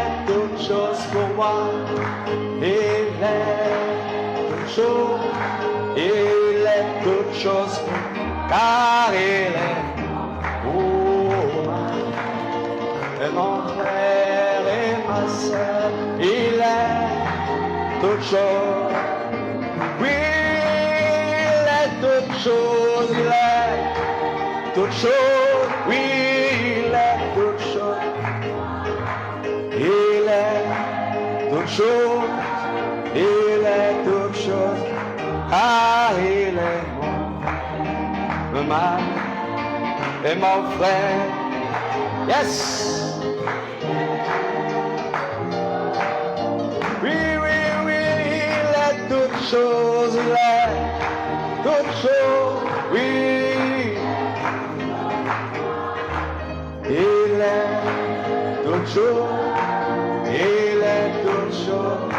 est toute chose pour moi. Il est toute chose. Il est toute chose pour moi. Car il est mon frère et ma soeur. Il est toute chose. Oui, il est toute chose. Il est toute chose. Oui, il est toute chose. Il est toute chose. Il est toute chose. Ah, il est mon mari et mon frère. Yes. Oui, oui, oui, il est toute chose, il est toute chose, oui. Il est toute chose, il est toute chose,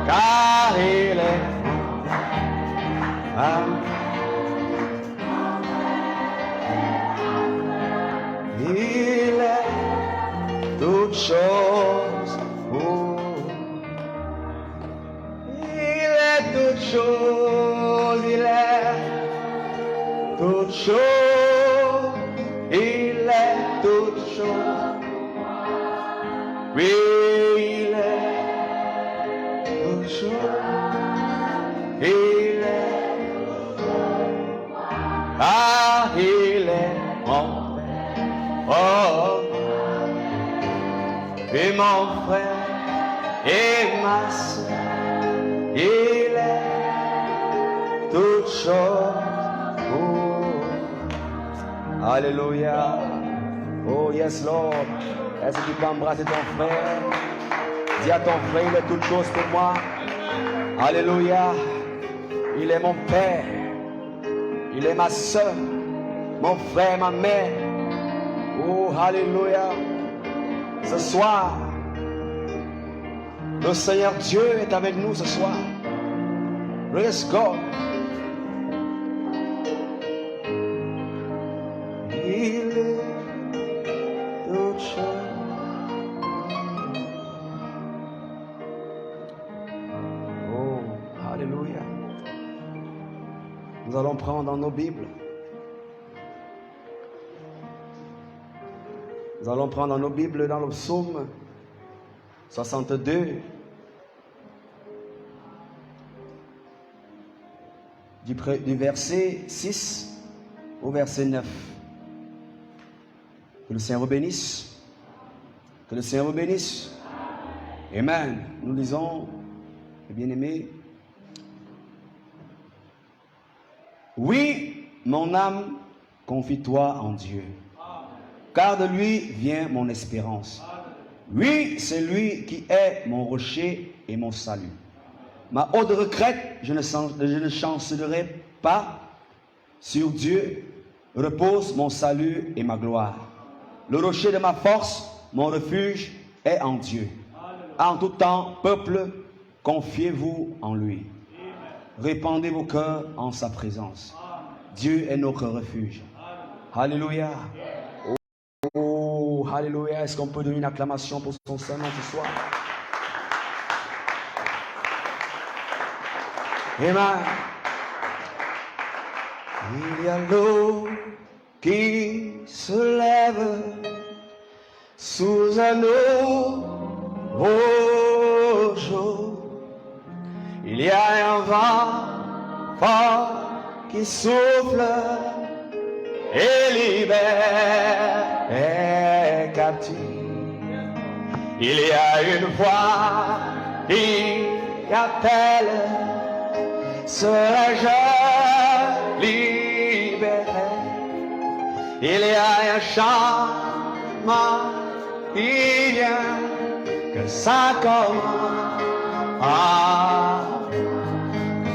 car il est il est toute chose. Il est toute chose, il est toute chose, il est toute chose. Oui, il est toute chose, il est il est mon frère, oh, et mon frère et ma soeur. Il est toute chose. Oh. Alléluia. Oh yes Lord. Est-ce que tu peux embrasser ton frère? Dis à ton frère, il est toute chose pour moi. Alléluia. Il est mon père. Il est ma soeur. Mon frère, ma mère. Oh, alléluia. Ce soir, le Seigneur Dieu est avec nous ce soir. Praise God. Il est toute chose. Oh, alléluia. Nous allons prendre dans nos Bibles. Nous allons prendre dans nos Bibles dans le psaume 62. Du verset 6 au verset 9. Que le Seigneur vous bénisse. Que le Seigneur vous bénisse. Amen. Nous lisons, bien-aimés. Oui, mon âme, confie-toi en Dieu, car de lui vient mon espérance. Oui, c'est lui qui est mon rocher et mon salut. Ma haute retraite, je ne chancellerai pas. Sur Dieu repose mon salut et ma gloire. Le rocher de ma force, mon refuge, est en Dieu. En tout temps, peuple, confiez-vous en lui. Répandez vos cœurs en sa présence. Dieu est notre refuge. Alléluia. Oh, alléluia. Est-ce qu'on peut donner une acclamation pour son Saint-Nom ce soir? Amen. Il y a l'eau qui se lève sous un nouveau jour. Il y a un vent fort qui souffle et libère les captifs. Il y a une voix qui appelle, serais-je libéré? Il y a un changement qui vient, que ça commence,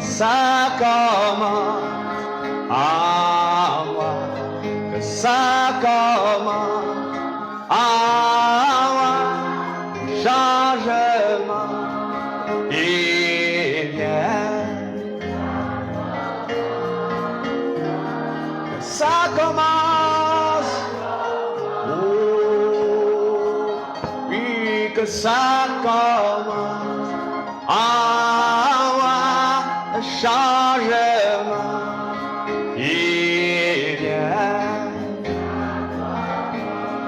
ça commence à moi, que ça commence à moi, changement qui vient, que ça commence, oh, oui, que ça ça commence en moi, le changement, il vient.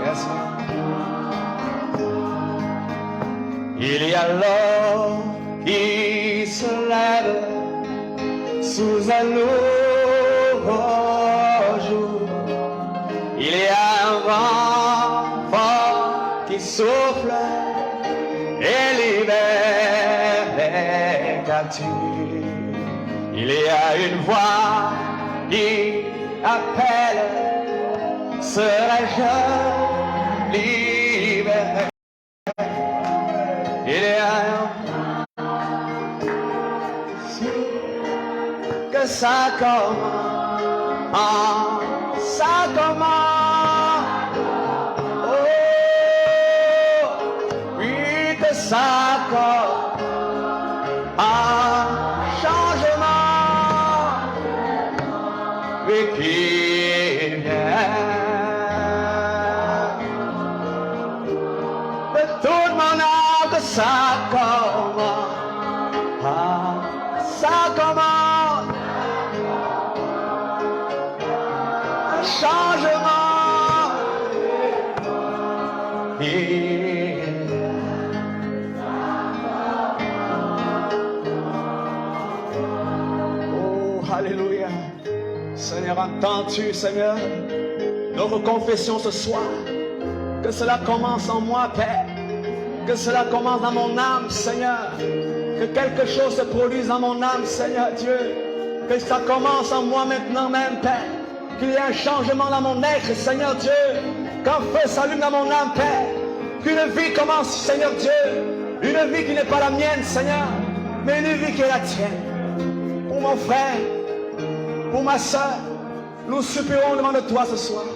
Yes. Il y a l'homme qui se lève sous un nouveau jour. Il y a un vent fort qui souffle et libère les captifs. Il y a une voix qui appelle, serais-je libéré? Il y a que ça commence, ça commence. Oh, oui, que ça commence, un changement, oui, qui vient de toute mon âme, que ça commence, ça commence. Changement. Oh, alléluia. Seigneur, entends-tu, Seigneur, notre confession ce soir? Que cela commence en moi, Père. Que cela commence dans mon âme, Seigneur. Que quelque chose se produise dans mon âme, Seigneur Dieu. Que ça commence en moi maintenant même, Père. Qu'il y ait un changement dans mon être, Seigneur Dieu. Qu'un feu s'allume dans mon âme, Père. Qu'une vie commence, Seigneur Dieu. Une vie qui n'est pas la mienne, Seigneur, mais une vie qui est la tienne. Pour mon frère, pour ma soeur, nous supplions devant de toi ce soir.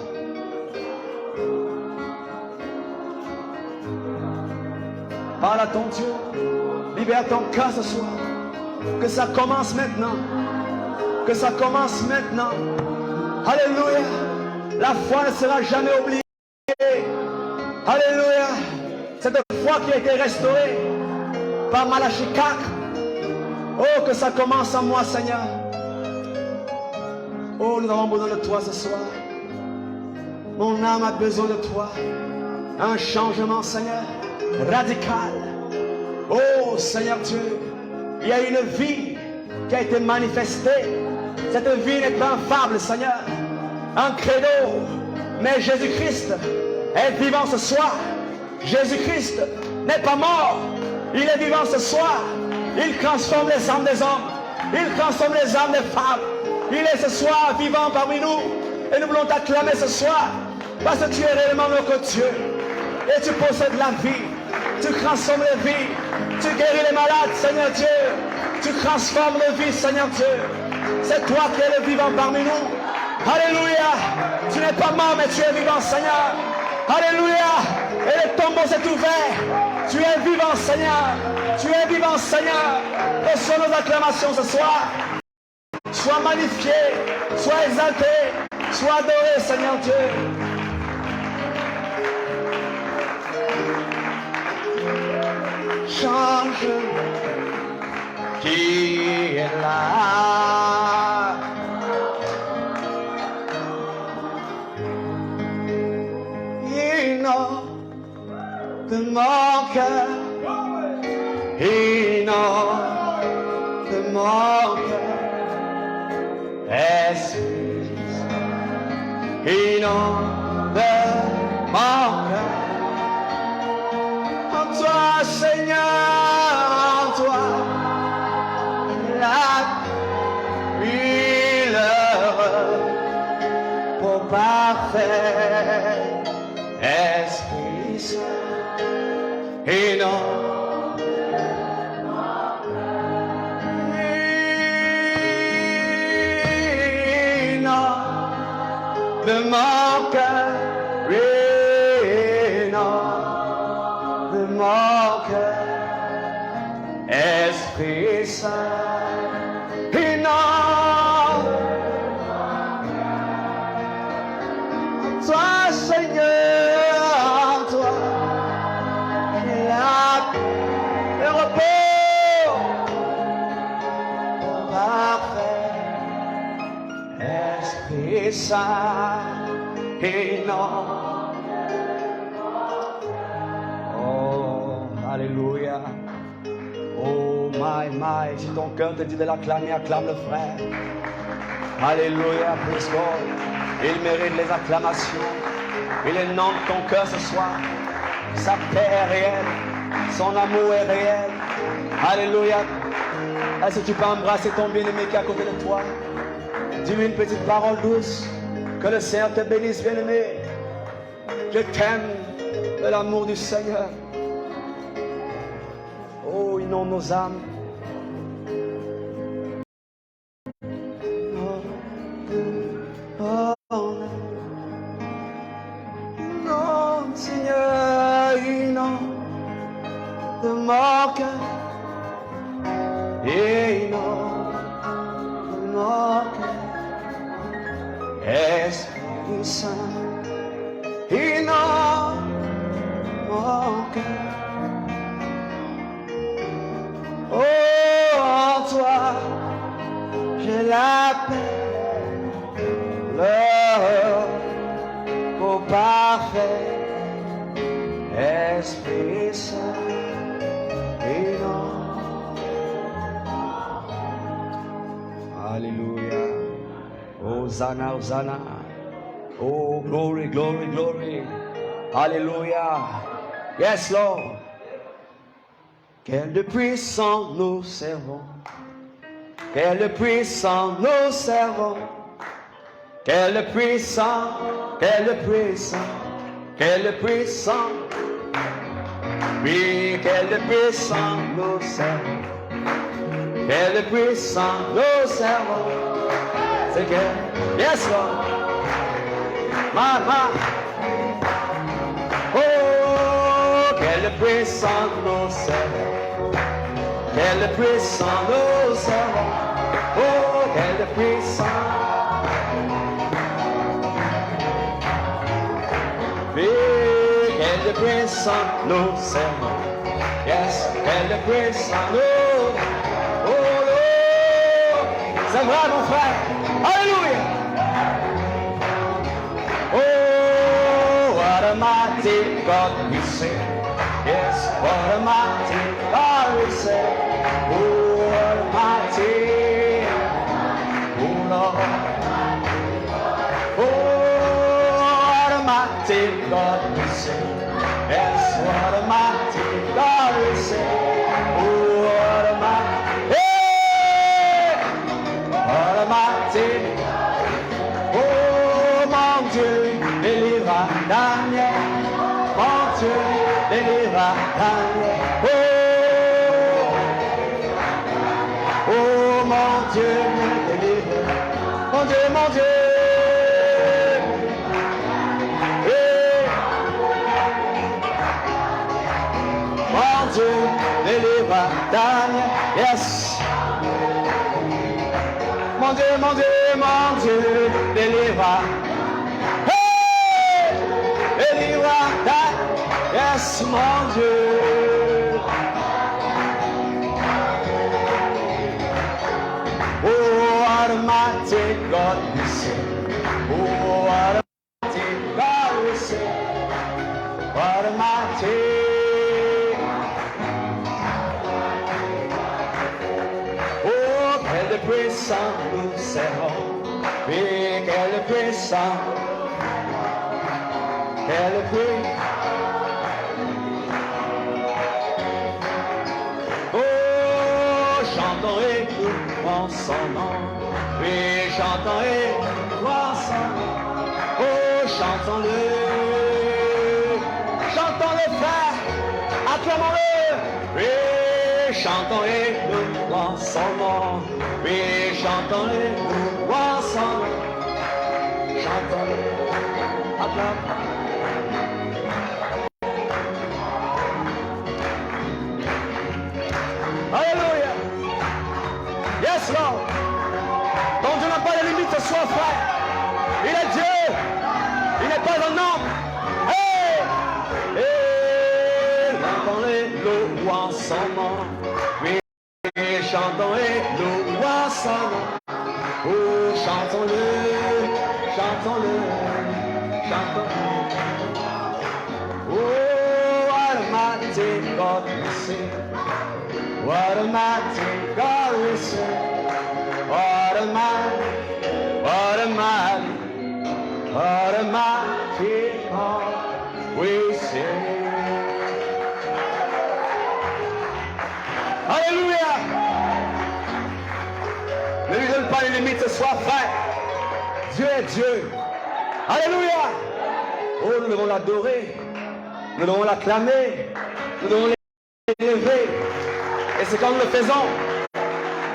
Parle à ton Dieu. Libère ton cœur ce soir. Que ça commence maintenant. Que ça commence maintenant. Alléluia. La foi ne sera jamais oubliée. Alléluia. Cette foi qui a été restaurée par Malachie 4. Oh, que ça commence en moi, Seigneur. Oh, nous avons besoin de toi ce soir. Mon âme a besoin de toi. Un changement, Seigneur, radical. Oh, Seigneur Dieu, il y a une vie qui a été manifestée. Cette vie n'est pas une fable, Seigneur, un credo, mais Jésus-Christ est vivant ce soir. Jésus-Christ n'est pas mort, il est vivant ce soir. Il transforme les âmes des hommes, il transforme les âmes des femmes. Il est ce soir vivant parmi nous et nous voulons t'acclamer ce soir parce que tu es réellement notre Dieu et tu possèdes la vie, tu transformes les vies, tu guéris les malades, Seigneur Dieu, tu transformes les vies, Seigneur Dieu. C'est toi qui es le vivant parmi nous. Alléluia. Tu n'es pas mort, mais tu es vivant, Seigneur. Alléluia. Et le tombeau s'est ouvert. Tu es vivant, Seigneur. Tu es vivant, Seigneur. Reçois nos acclamations ce soir. Sois magnifié, sois exalté, sois adoré, Seigneur Dieu. Change qui est là. De mon cœur, inonde de mon cœur, Esprit Saint, inonde de mon cœur, en toi, Seigneur, en toi, la vie, l'heure, pour parfait, Esprit Saint. Et non, de mon cœur, de mon cœur, Esprit Saint, et non, toi, Seigneur, toi. La saint et non. Oh, alléluia. Oh, my. Si ton cœur te dit de l'acclamer, acclame le frère. Alléluia, praise God. Il mérite les acclamations. Il est nom de ton cœur ce soir. Sa paix est réelle. Son amour est réel. Alléluia. Est-ce que tu peux embrasser ton bien-aimé qui est à côté de toi? Dis-lui une petite parole douce. Que le Seigneur te bénisse, bien-aimé. Je t'aime de l'amour du Seigneur. Oh, inonde nos âmes. Inonde, Seigneur, inonde de mon cœur. Et inonde de mon cœur. Esprit Saint, inonde mon cœur. Oh, en toi, j'ai la paix, le repos parfait, Esprit Saint, inonde. Alléluia. Hosanna, Hosanna. Oh, glory, glory, glory. Hallelujah. Yes, Lord. Quel puissant nous servons. Quel puissant nous servons. Quel puissant, quel puissant, quel puissant. Oui, quel puissant nous servons. Quel puissant nous servons. C'est que, yes, Lord. Ma. Oh, quel puissant nous servons. Quel puissant nous servons. Oh, quel puissant. Oui, quel puissant nous servons. Yes, quel puissant nous. Oh, c'est vrai, mon frère. Alléluia. Oh, what a mighty God we sing. Yes, what a mighty God we sing. Oh, what a mighty. Oh, Lord. Oh, what a mighty God we sing. Yes, what a mighty God we sing. Oh, what a mighty. Hey! What a mighty. Oh, mon Dieu, délivra Daniel. Mon Dieu, délivra Daniel. Oh, mon Dieu, me délivre. Mon Dieu, mon Dieu. Hey. Mon Dieu, délivra Daniel. Yes. Mon Dieu, mon Dieu, mon Dieu, délivra. Hey! Délivra, yes, mon Dieu. Oh, what a mighty God we sing. Oh, what a mighty God we sing. What a mighty. Quel puissant nous servons, oui, quel puissant, quel puissant. Oh, chantons et louons son nom, oui, chantons et louons son nom. Oh, chantons-le, chantons-le frère, acclamons-le, oui. Chantons et louons son nom. Oui, chantons et louons son nom. Chantons-le. Acclame. Alléluia. Yes, Lord. Ton Dieu n'a pas de limite ce soir, frère. Il est Dieu. Il n'est pas un homme. Hey! Hey! Chantons et louons son nom. Chantons et louons son nom. Oh, chantons-le, chantons-le, chantons-le. Oh, what a mighty God we serve. What a mighty God we serve. What a mighty, what a mighty, what a mighty God we serve. Alléluia. Ne lui donne pas les limites ce soir, frère. Dieu est Dieu. Alléluia. Oh, nous devons l'adorer. Nous devons l'acclamer. Nous devons l'élever. Et c'est quand nous le faisons.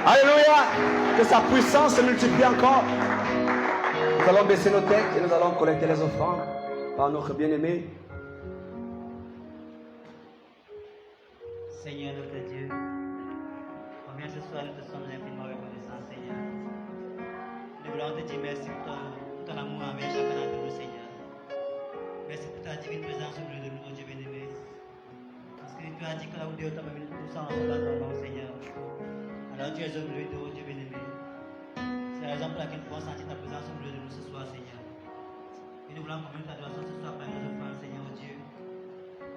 Alléluia. Que sa puissance se multiplie encore. Nous allons baisser nos têtes et nous allons collecter les offrandes par notre bien-aimé. Seigneur notre Dieu, combien ce soir nous te sommes infiniment reconnaissants, Seigneur. Nous voulons te dire merci pour ton amour envers chacun d'entre nous, Seigneur. Merci pour ta divine présence au milieu de nous, mon Dieu bien-aimé. Parce que tu as dit que là où Dieu t'a mis, nous sommes ensemble à ton nom, Seigneur. Alors tu es au milieu de nous, Dieu bien-aimé. C'est la raison pour laquelle nous pouvons sentir ta présence au milieu de nous ce soir, Seigneur. Et nous voulons communier ta adoration ce soir par nos offrandes, Seigneur, oh Dieu.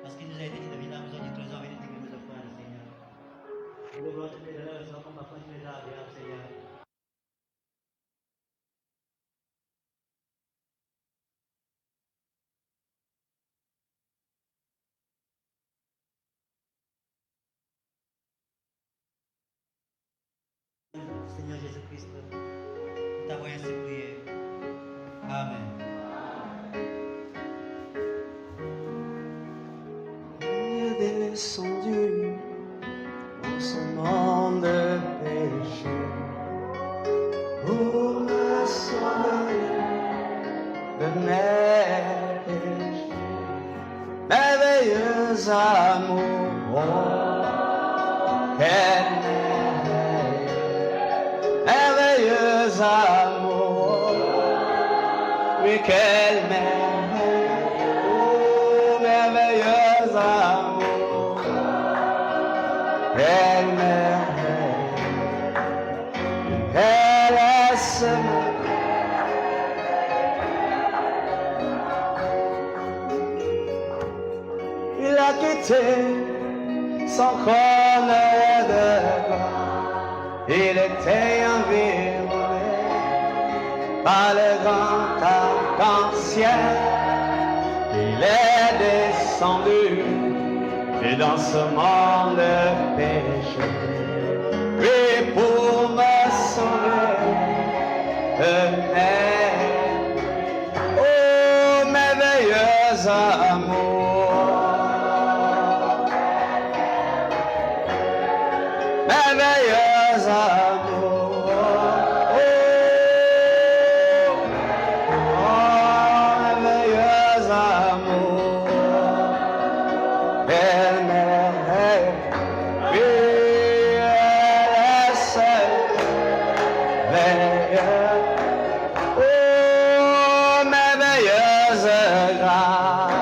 Parce qu'il nous a été dit de venir à la maison du trésor, venir digner nos offrandes, Seigneur. Nous voulons te bénir dans le Seigneur comme parfois tu nous as agréables, Seigneur. Seigneur Jésus-Christ, nous t'avons ainsi prié. Amen. Il est descendu dans ce monde de péché pour me sauver de mes péchés. Merveilleux amour, quel merveilleux amour, oui quel merveilleux, oh merveilleux amour, quel merveilleux, quel est ce il a quitté son trône de gloire. Il était environné par le grand arc-en-ciel. Il est descendu et dans ce monde de péché. Et pour me sauver de mes, oh merveilleux amour, merveilleux amour, merveilleux amour, quelle merveille, oui, elle est seule, merveilleuse, oh, merveilleuse grâce,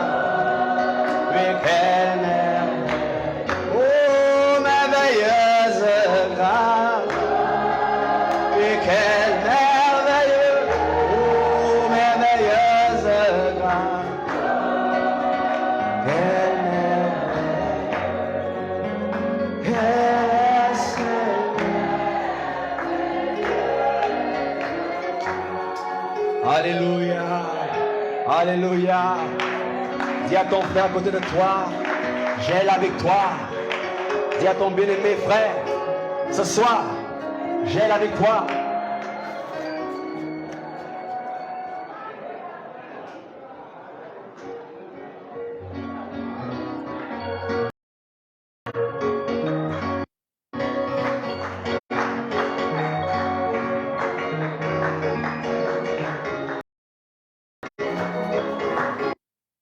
oui, quelle merveille, oh, merveilleuse grâce, oui, quel merveilleux, oh, merveilleuse grâce, quelle merveille, quelle Alléluia, Alléluia. Dis à ton frère à côté de toi, j'ai la victoire. Dis à ton bien-aimé frère, ce soir, j'ai la victoire.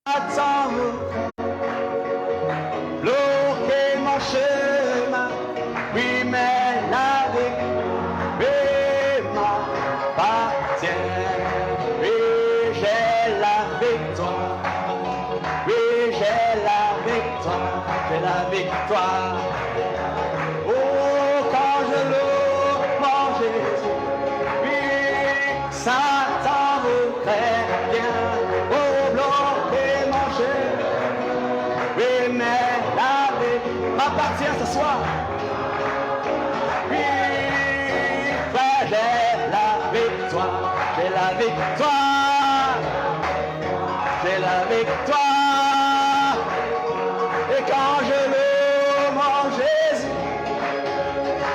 Attends, bloquer mon chemin, oui mais la victoire, m'appartient ce soir. Oui, frère, j'ai la victoire. J'ai la victoire. J'ai la victoire. Et quand je loue mon Jésus,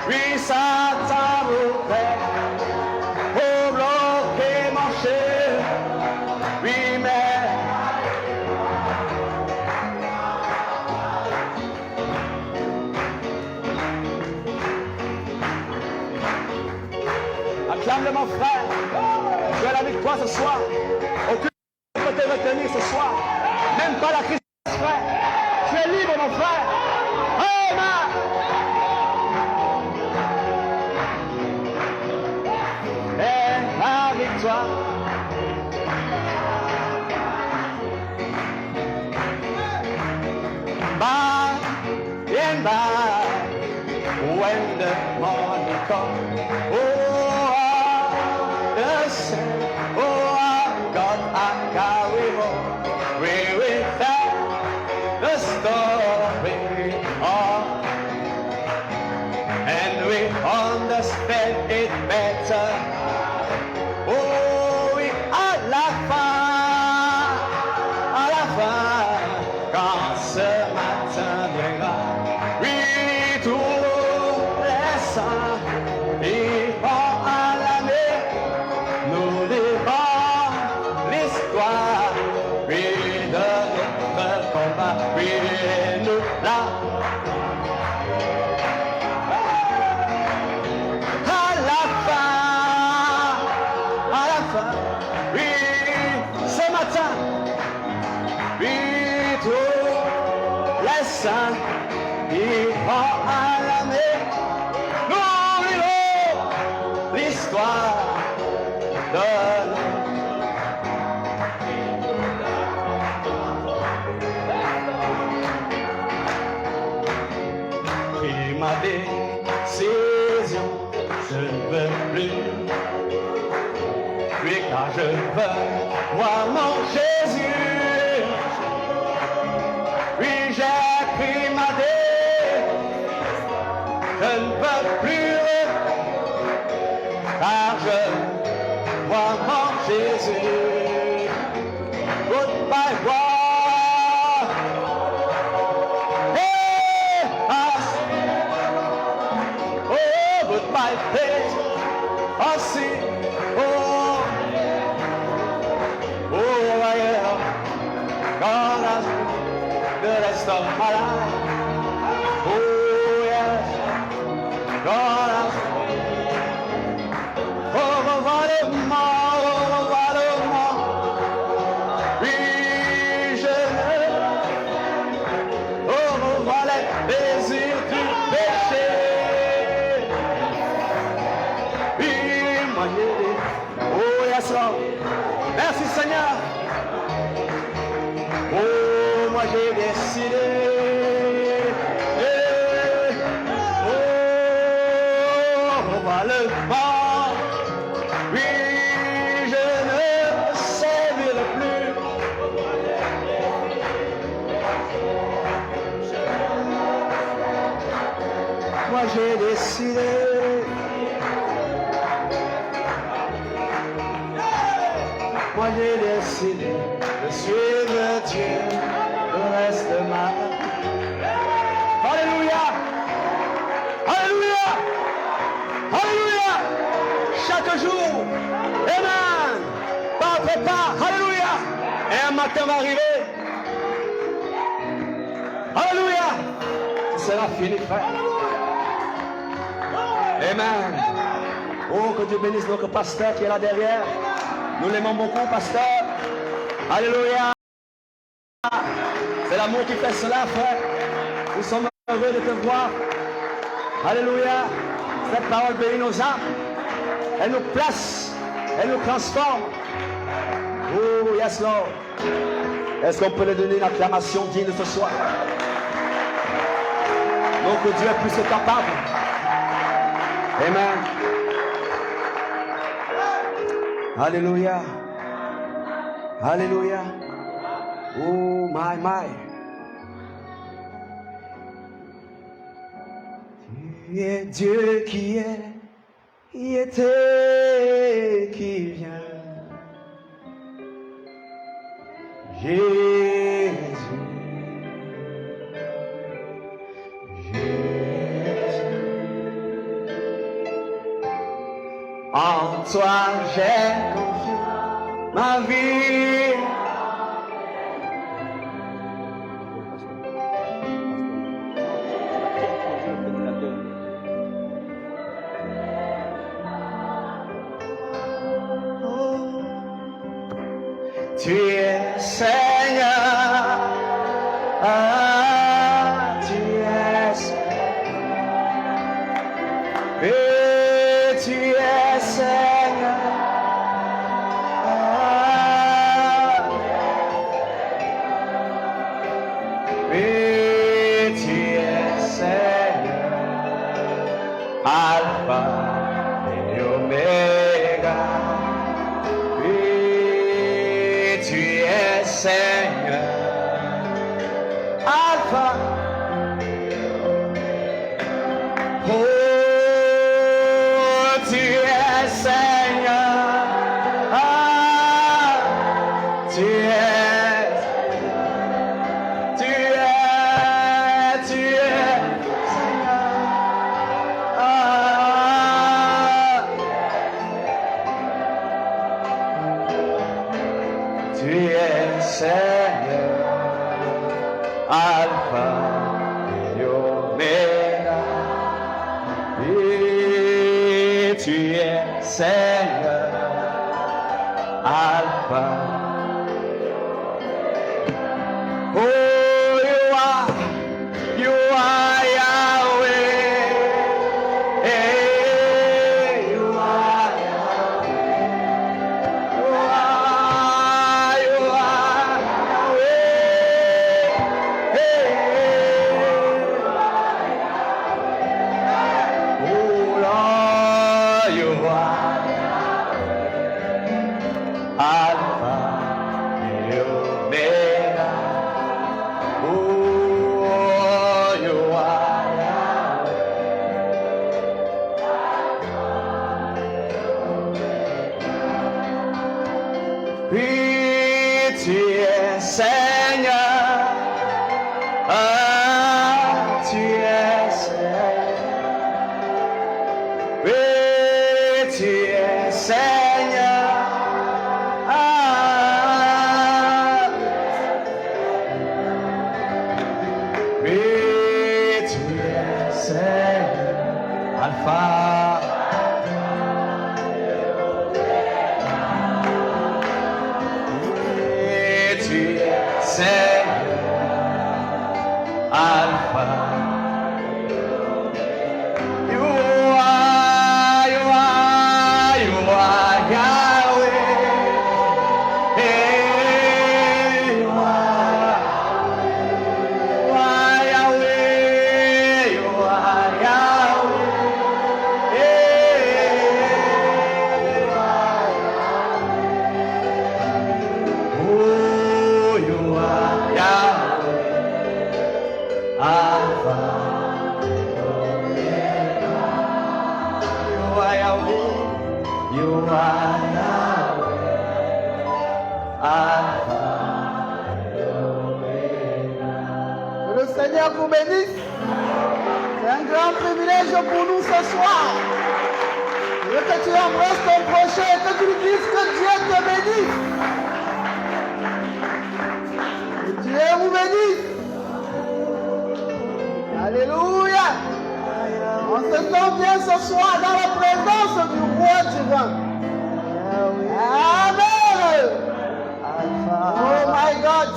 oui, Satan voudrait pour bloquer mon chemin. Oui, mais acclame-le, mon frère. Tu as la victoire ce soir. Aucune ne peut te retenir ce soir. Même pas la crise, frère. Tu es libre, mon frère. Amen. Et la victoire. By and by, when the morning comes, oh, the sun, oh, God, I carry on. We will tell the story of, and we understand it better. Oh, oui, à la fin, quand ce matin viendra, oui, tous les saints iront à la mer, nous dirons l'histoire, oui, de notre combat, oui, nous là. À la fin, oui, ce matin, oui, tous les saints iront à la mer, nous lirons l'histoire de pris ma décision, je ne veux plus. Oui, car je veux voir mon Jésus. Oui, j'ai pris ma décision, je ne veux plus. Car je vois mon Jésus. Goodbye, war. Hey, oh, goodbye, faith. Oh, see, oh, I am gonna the rest of my life. Oh, yes, gonna over le mort. Oui, je over les désirs du péché. Oui, moi j'ai dit, oh, yes, Lord. Merci Seigneur. Oh, moi j'ai décidé. Oh, on va le voir. Oui, je ne servirai plus. Moi j'ai décidé. Moi j'ai décidé de suivre Dieu le reste de ma vie. Alléluia! Alléluia! Alléluia! Chaque jour, amen! Pas après pas, alléluia! Et un matin va arriver. Alléluia! Ce sera fini, frère. Amen. Oh, que Dieu bénisse notre pasteur qui est là derrière. Nous l'aimons beaucoup, pasteur. Alléluia. C'est l'amour qui fait cela, frère. Nous sommes heureux de te voir. Alléluia. Cette parole bénit nos âmes. Elle nous place. Elle nous transforme. Oh, yes, Lord. Est-ce qu'on peut lui donner une acclamation digne de ce soir? Donc Dieu est plus que capable. Amen. Alléluia. Alléluia. Oh, my. Tu es Dieu qui est, qui était, qui vient. Jésus. En toi j'ai confiance, ma vie. Oh, tu es Seigneur, ah, tu es Seigneur, et tu es Seigneur. Et tu es Seigneur, Alpha et Oméga. Et tu es Seigneur, Alpha. Oh, tu es Seigneur, ah, tu es. Seigneur, Alpha et Oméga, et tu es Seigneur, Alpha. Oh, you are Yahweh, hey, you are Le Seigneur vous bénisse. C'est un grand privilège pour nous ce soir. Je veux que tu embrasses ton prochain et que tu lui dises que Dieu te bénisse. Que Dieu vous bénisse. Alléluia. On se sent bien ce soir dans la présence du roi divin. Amen. Oh my God.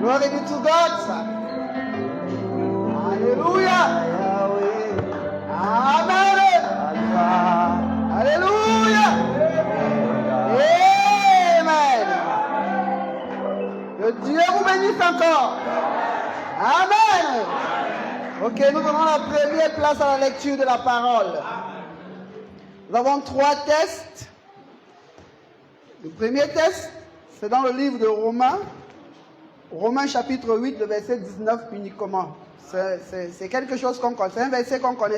Glory be to God. Alléluia. Amen. Alléluia. Amen. Que Dieu vous bénisse encore. Amen. Ok, nous donnons la première place à la lecture de la parole. Nous avons 3 tests. Le premier test, c'est dans le livre de Romains. Romains chapitre 8, le verset 19 uniquement. C'est quelque chose qu'on connaît, c'est un verset qu'on connaît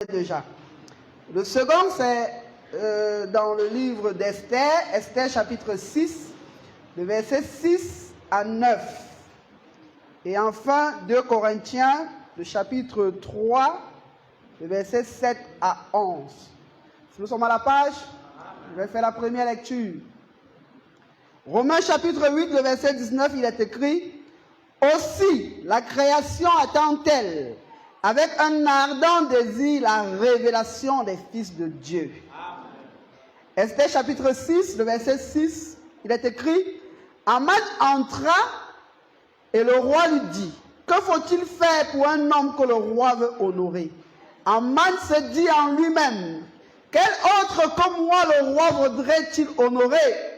déjà. Le second, c'est dans le livre d'Esther, Esther chapitre 6, le verset 6 à 9. Et enfin, 2 Corinthiens, le chapitre 3, le verset 7 à 11. Si nous sommes à la page, je vais faire la première lecture. Romains chapitre 8, le verset 19, il est écrit: aussi, la création attend-elle avec un ardent désir la révélation des fils de Dieu. Esther chapitre 6, le verset 6, il est écrit: Aman entra et le roi lui dit: que faut-il faire pour un homme que le roi veut honorer? Aman se dit en lui-même: quel autre que moi le roi voudrait-il honorer?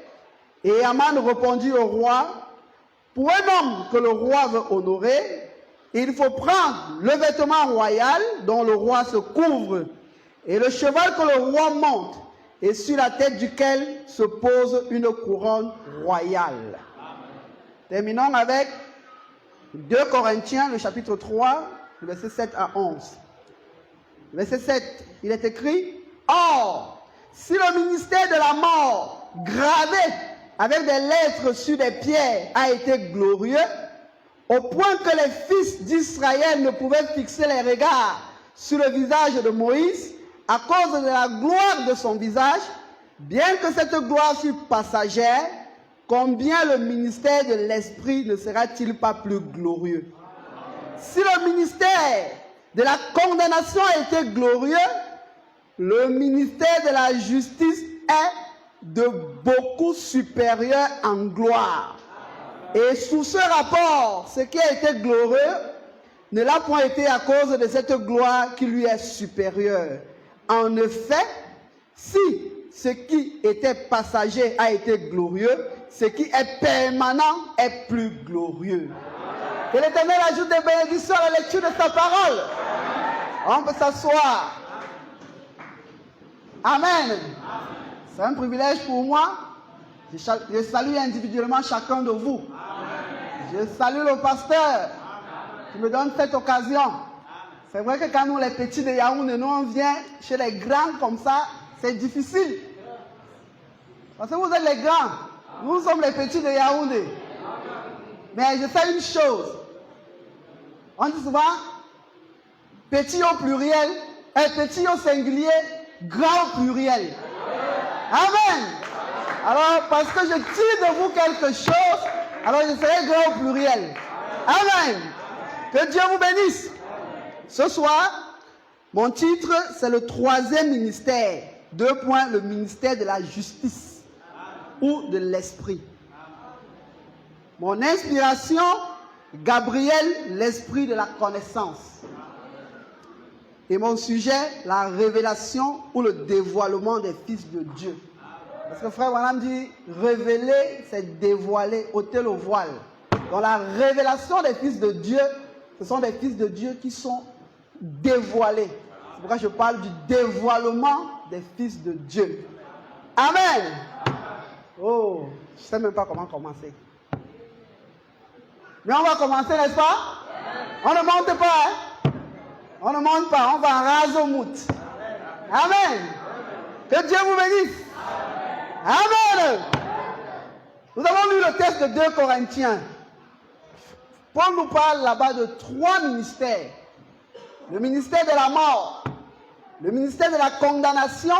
Et Aman répondit au roi: pour un homme que le roi veut honorer, il faut prendre le vêtement royal dont le roi se couvre et le cheval que le roi monte et sur la tête duquel se pose une couronne royale. Terminons avec 2 Corinthiens, le chapitre 3, le verset 7 à 11. Verset 7, il est écrit: or, si le ministère de la mort, gravé avec des lettres sur des pierres, a été glorieux, au point que les fils d'Israël ne pouvaient fixer les regards sur le visage de Moïse à cause de la gloire de son visage, bien que cette gloire fût passagère, combien le ministère de l'Esprit ne sera-t-il pas plus glorieux? Si le ministère de la condamnation a été glorieux, le ministère de la justice est de beaucoup supérieur en gloire. Et sous ce rapport, ce qui a été glorieux ne l'a point été à cause de cette gloire qui lui est supérieure. En effet, si ce qui était passager a été glorieux, ce qui est permanent est plus glorieux. Que l'Éternel ajoute des bénédictions à la lecture de sa parole. On peut s'asseoir. Amen. C'est un privilège pour moi. Je salue individuellement chacun de vous. Je salue le pasteur qui me donne cette occasion. C'est vrai que quand nous, les petits de Yaoundé, nous on vient chez les grands comme ça, c'est difficile. Parce que vous êtes les grands. Nous sommes les petits de Yaoundé. Mais je sais une chose. On dit souvent petit au pluriel, petit au singulier, grand au pluriel. Amen. Alors, parce que je tire de vous quelque chose, alors je serai grand au pluriel. Amen. Que Dieu vous bénisse. Ce soir, mon titre, c'est le 3e ministère. 2 points, le ministère de la justice ou de l'esprit. Mon inspiration, Gabriel, l'esprit de la connaissance. Et mon sujet, la révélation ou le dévoilement des fils de Dieu. Parce que frère Wanam dit, révéler, c'est dévoiler, ôter le voile. Donc la révélation des fils de Dieu, ce sont des fils de Dieu qui sont dévoilés. C'est pourquoi je parle du dévoilement des fils de Dieu. Amen. Oh, je ne sais même pas comment commencer. Mais on va commencer, n'est-ce pas? On ne monte pas, hein? On ne monte pas, on va en rase au mout. Amen. Que Dieu vous bénisse. Amen. Nous avons lu le texte de 2 Corinthiens. Paul nous parle là-bas de 3 ministères. Le ministère de la mort, le ministère de la condamnation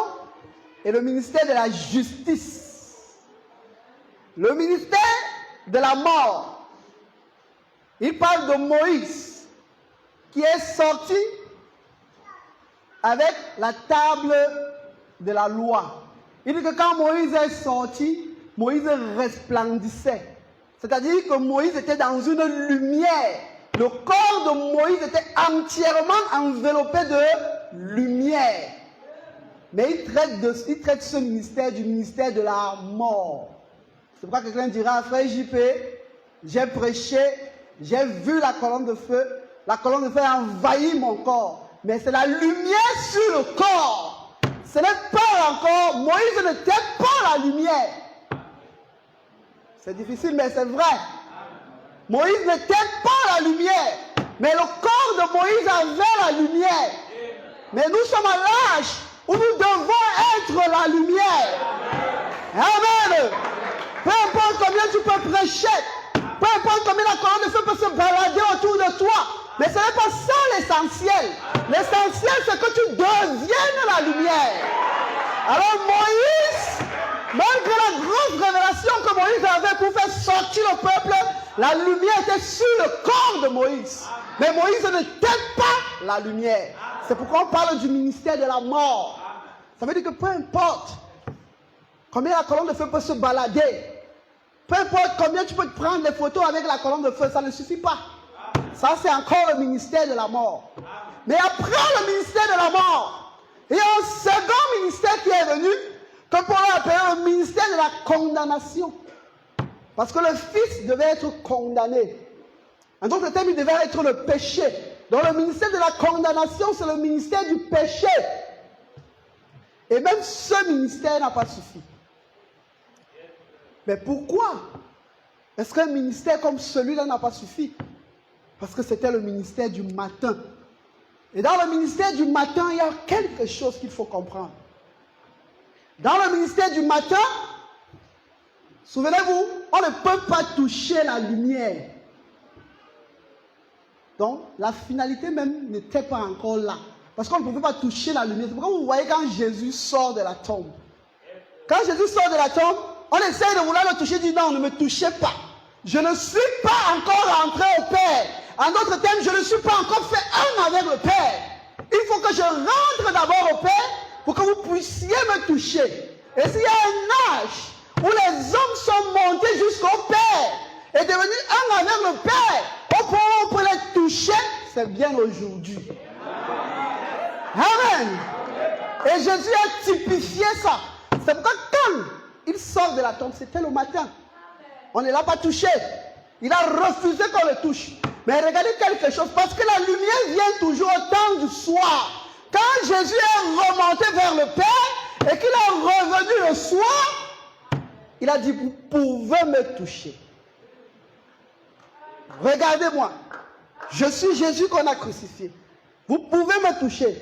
et le ministère de la justice. Le ministère de la mort, il parle de Moïse qui est sorti avec la table de la loi. Il dit que quand Moïse est sorti, Moïse resplendissait. C'est-à-dire que Moïse était dans une lumière. Le corps de Moïse était entièrement enveloppé de lumière. Mais il traite ce ministère du ministère de la mort. C'est pourquoi quelqu'un dira, frère JP, j'ai prêché, j'ai vu la colonne de feu a envahi mon corps. Mais c'est la lumière sur le corps. Ce n'est pas encore, Moïse ne traite pas la lumière. C'est difficile, mais c'est vrai. Moïse ne traite pas la lumière. Mais le corps de Moïse avait la lumière. Mais nous sommes à l'âge où nous devons être la lumière. Amen. Peu importe combien tu peux prêcher, peu importe combien la colonne de feu peut se balader autour de toi, mais ce n'est pas ça l'essentiel. L'essentiel, c'est que tu deviennes la lumière. Alors Moïse, malgré la grosse révélation que Moïse avait pour faire sortir le peuple, la lumière était sur le corps de Moïse. Mais Moïse n'était pas la lumière. C'est pourquoi on parle du ministère de la mort. Ça veut dire que peu importe combien la colonne de feu peut se balader, peu importe combien tu peux te prendre des photos avec la colonne de feu, ça ne suffit pas. Ça, c'est encore le ministère de la mort. Mais après le ministère de la mort, il y a un second ministère qui est venu, que Paul a appelé le ministère de la condamnation. Parce que le Fils devait être condamné. En d'autres termes, il devait être le péché. Donc le ministère de la condamnation, c'est le ministère du péché. Et même ce ministère n'a pas suffi. Mais pourquoi est-ce qu'un ministère comme celui-là n'a pas suffi? Parce que c'était le ministère du matin. Et dans le ministère du matin, il y a quelque chose qu'il faut comprendre. Dans le ministère du matin, souvenez-vous, on ne peut pas toucher la lumière. Donc, la finalité même n'était pas encore là. Parce qu'on ne pouvait pas toucher la lumière. C'est pourquoi vous voyez quand Jésus sort de la tombe. Quand Jésus sort de la tombe, on essaye de vouloir le toucher, dit non, ne me touchez pas. Je ne suis pas encore rentré au Père. En d'autres termes, je ne suis pas encore fait un avec le Père. Il faut que je rentre d'abord au Père pour que vous puissiez me toucher. Et s'il y a un âge où les hommes sont montés jusqu'au Père et devenus un avec le Père, au point où on peut les toucher, c'est bien aujourd'hui. Amen. Et Jésus a typifié ça. C'est pourquoi quand il sort de la tombe, c'était le matin. On ne l'a pas touché. Il a refusé qu'on le touche. Mais regardez quelque chose, parce que la lumière vient toujours au temps du soir. Quand Jésus est remonté vers le Père et qu'il est revenu le soir, il a dit, vous pouvez me toucher. Regardez-moi, je suis Jésus qu'on a crucifié. Vous pouvez me toucher.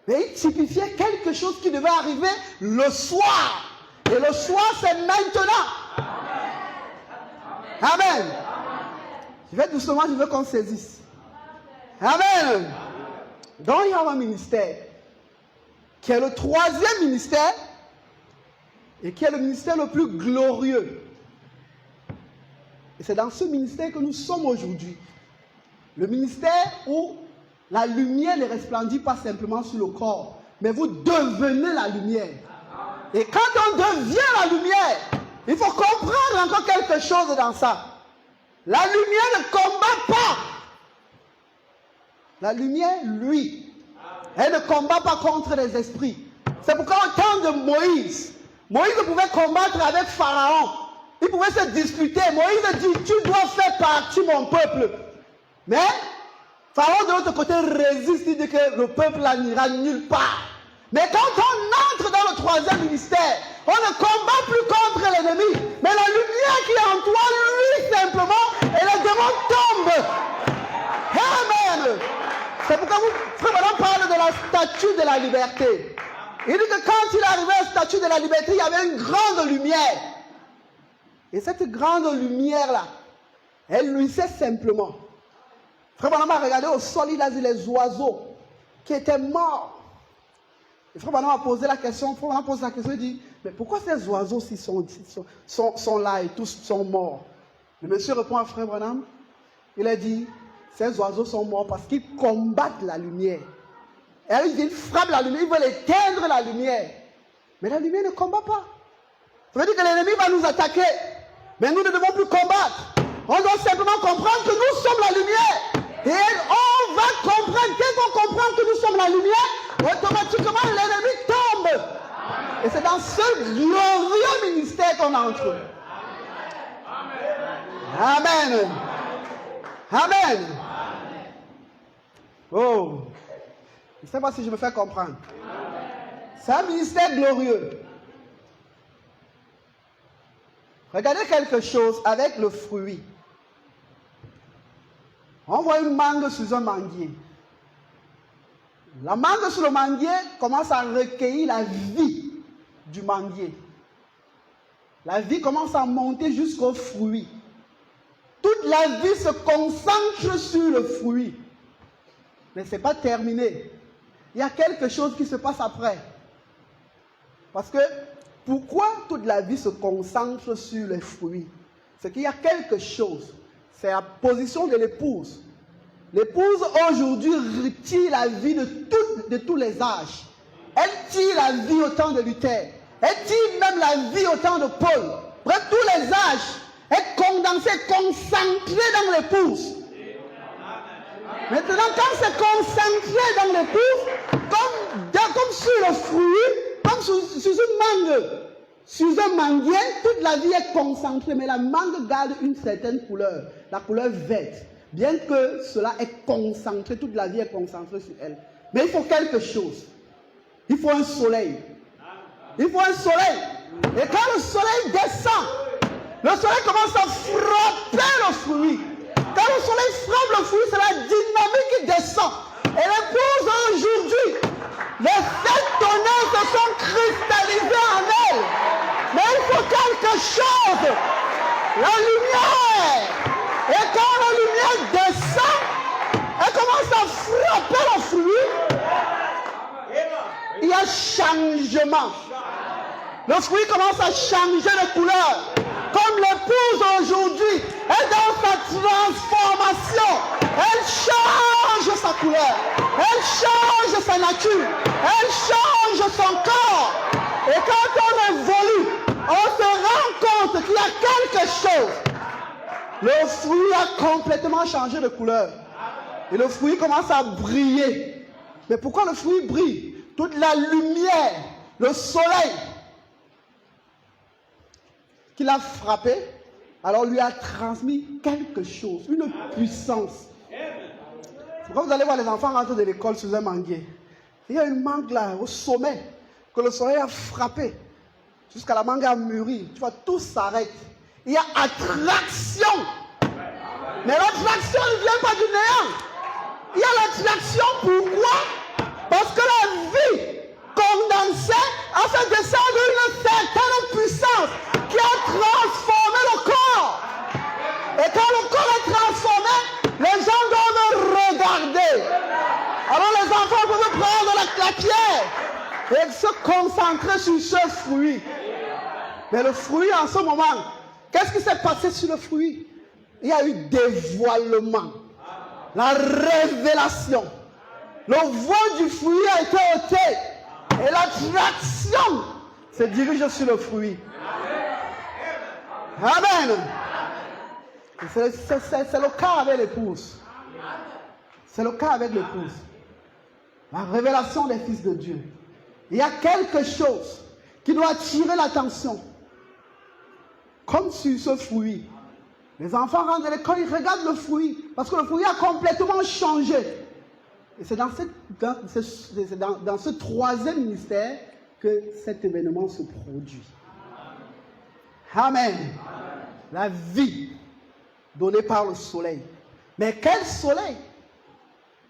Mais il typifiait quelque chose qui devait arriver le soir. Et le soir, c'est maintenant. Amen. Je vais doucement, je veux qu'on saisisse. Amen. Donc il y a un ministère qui est le troisième ministère et qui est le ministère le plus glorieux. Et c'est dans ce ministère que nous sommes aujourd'hui. Le ministère où la lumière ne resplendit pas simplement sur le corps, mais vous devenez la lumière. Et quand on devient la lumière, il faut comprendre encore quelque chose dans ça. La lumière ne combat pas. La lumière, lui, elle ne combat pas contre les esprits. C'est pourquoi au temps de Moïse, Moïse pouvait combattre avec Pharaon. Il pouvait se disputer. Moïse dit, tu dois faire partie mon peuple. Mais Pharaon de l'autre côté résiste, il dit que le peuple n'ira nulle part. Mais quand on entre dans le troisième ministère, on ne combat plus contre l'ennemi. Mais la lumière qui est en toi, lui simplement, et les démons tombent. Amen. C'est pourquoi Frère Branham parle de la statue de la liberté. Il dit que quand il arrivait à la statue de la liberté, il y avait une grande lumière. Et cette grande lumière-là, elle luisait simplement. Frère Branham a regardé au sol, il a vu les oiseaux qui étaient morts. Et Frère Branham a posé la question, Frère Branham pose la question, il dit, mais pourquoi ces oiseaux-ci sont là et tous sont morts? Le monsieur répond à Frère Branham, il a dit, ces oiseaux sont morts parce qu'ils combattent la lumière. Et ils frappent la lumière, ils veulent éteindre la lumière. Mais la lumière ne combat pas. Ça veut dire que l'ennemi va nous attaquer. Mais nous ne devons plus combattre. On doit simplement comprendre que nous sommes la lumière. Et on va comprendre, dès qu'on comprend que nous sommes la lumière, automatiquement l'ennemi tombe. Et c'est dans ce glorieux ministère qu'on entre. Amen. Amen. Oh. Je ne sais pas si je me fais comprendre. C'est un ministère glorieux. Regardez quelque chose avec le fruit. On voit une mangue sous un manguier. La mangue sur le manguier commence à recueillir la vie du manguier. La vie commence à monter jusqu'au fruit. Toute la vie se concentre sur le fruit. Mais ce n'est pas terminé. Il y a quelque chose qui se passe après. Parce que pourquoi toute la vie se concentre sur les fruits? C'est qu'il y a quelque chose. C'est la position de l'épouse. L'épouse aujourd'hui tire la vie de tous les âges. Elle tire la vie au temps de Luther. Elle tire même la vie au temps de Paul. Bref, tous les âges est condensé, concentré dans l'épouse. Maintenant, quand c'est concentré dans l'épouse, comme sur le fruit, comme sur une mangue, sur un manguier, toute la vie est concentrée, mais la mangue garde une certaine couleur, la couleur verte. Bien que cela est concentré, toute la vie est concentrée sur elle. Mais il faut quelque chose. Il faut un soleil. Il faut un soleil. Et quand le soleil descend, le soleil commence à frapper le fruit. Quand le soleil frappe le fruit, c'est la dynamique qui descend. Et l'épouse aujourd'hui, les 7 tonnerres se sont cristallisés en elle. Mais il faut quelque chose. La lumière. Et quand la lumière descend, elle commence à frapper le fruit. Il y a changement. Le fruit commence à changer de couleur. Comme l'épouse aujourd'hui est dans sa transformation. Elle change sa couleur. Elle change sa nature. Elle change son corps. Et quand on évolue, on se rend compte qu'il y a quelque chose. Le fruit a complètement changé de couleur. Et le fruit commence à briller. Mais pourquoi le fruit brille? Toute la lumière, le soleil qu'il a frappé, alors lui a transmis quelque chose, une puissance. Quand vous allez voir les enfants rentrer de l'école sous un manguier, il y a une mangue là, au sommet, que le soleil a frappé, jusqu'à la mangue a mûri. Tu vois, tout s'arrête. Il y a attraction. Mais l'attraction ne vient pas du néant. Il y a l'attraction, pourquoi? Parce que la vie condensée a fait descendre une certaine puissance qui a transformé le corps. Et quand le corps est transformé, les gens doivent regarder. Alors les enfants peuvent prendre la claquière et se concentrer sur ce fruit. Mais le fruit en ce moment, qu'est-ce qui s'est passé sur le fruit? Il y a eu dévoilement, la révélation. Le voile du fruit a été ôté et l'attraction se dirige sur le fruit. Amen. C'est le cas avec l'épouse. C'est le cas avec l'épouse. La révélation des fils de Dieu. Il y a quelque chose qui doit attirer l'attention. Comme sur ce fruit. Les enfants rentrent de l'école, ils regardent le fruit. Parce que le fruit a complètement changé. Et c'est dans ce troisième ministère que cet événement se produit. Amen. La vie donnée par le soleil. Mais quel soleil?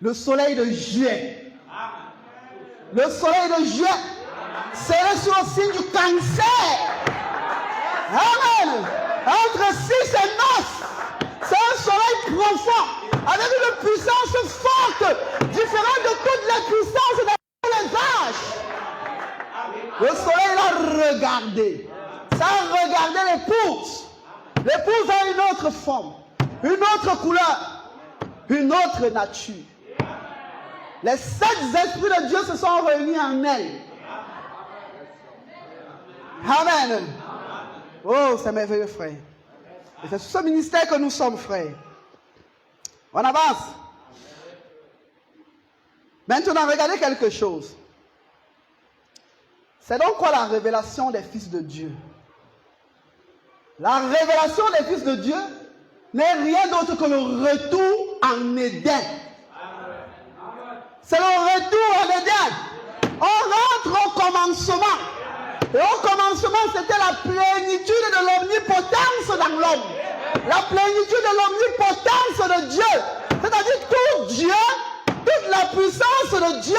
Le soleil de juillet. Le soleil de juillet, c'est sur le signe du cancer. Amen. Entre 6 et 9, c'est un soleil profond, avec une puissance forte, différente de toutes les puissances de tous les âges. Le soleil l'a regardé. Ça a regardé l'épouse. L'épouse a une autre forme, une autre couleur, une autre nature. Les 7 esprits de Dieu se sont réunis en elle. Amen. Oh, c'est merveilleux, frère. Et c'est sur ce ministère que nous sommes, frères. On avance. Maintenant, regardez quelque chose. C'est donc quoi la révélation des fils de Dieu? La révélation des fils de Dieu n'est rien d'autre que le retour en Éden. C'est le retour en Éden. On rentre au commencement. Et au commencement, c'était la plénitude de l'omnipotence dans l'homme. La plénitude de l'omnipotence de Dieu C'est-à-dire tout Dieu, toute la puissance de Dieu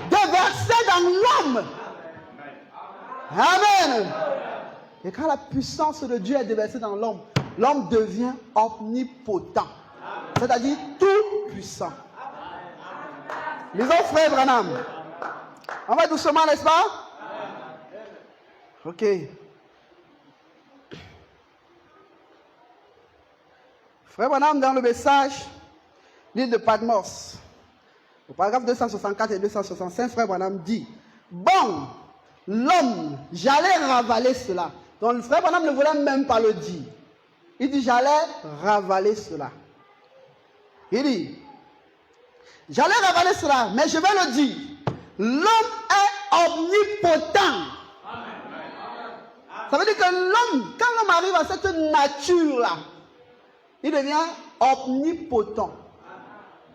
déversée dans l'homme. Amen. Et quand la puissance de Dieu est déversée dans l'homme, l'homme devient omnipotent. C'est-à-dire tout puissant. Lisons frère Branham. On va doucement, n'est-ce pas? Ok. Frère Branham, dans le message, l'île de Patmos, au paragraphe 264 et 265, frère Branham dit, bon, l'homme, j'allais ravaler cela. Donc le frère Branham ne voulait même pas le dire. Il dit, j'allais ravaler cela. Il dit, j'allais ravaler cela, mais je vais le dire. L'homme est omnipotent. Ça veut dire que l'homme, quand l'homme arrive à cette nature-là, il devient omnipotent.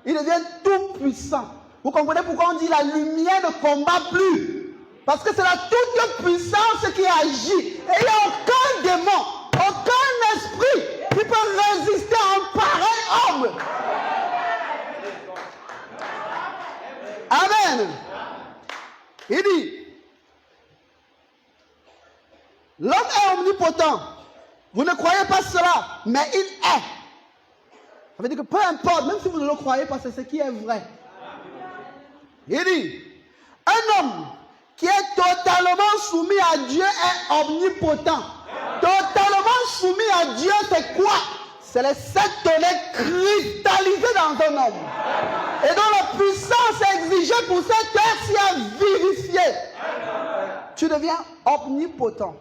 Il devient tout puissant. Vous comprenez pourquoi on dit la lumière ne combat plus? Parce que c'est la toute puissance qui agit. Et il n'y a aucun démon, aucun esprit qui peut résister à un pareil homme. Amen. Il dit, l'homme est omnipotent. Vous ne croyez pas cela, mais il est. Ça veut dire que peu importe, même si vous ne le croyez pas, c'est ce qui est vrai. Il dit, un homme qui est totalement soumis à Dieu est omnipotent. Totalement soumis à Dieu, c'est quoi? C'est les 7 tonnerres cristallisés dans un homme. Et dont la puissance exigée pour cette terre s'y a vivifié. Tu deviens omnipotent.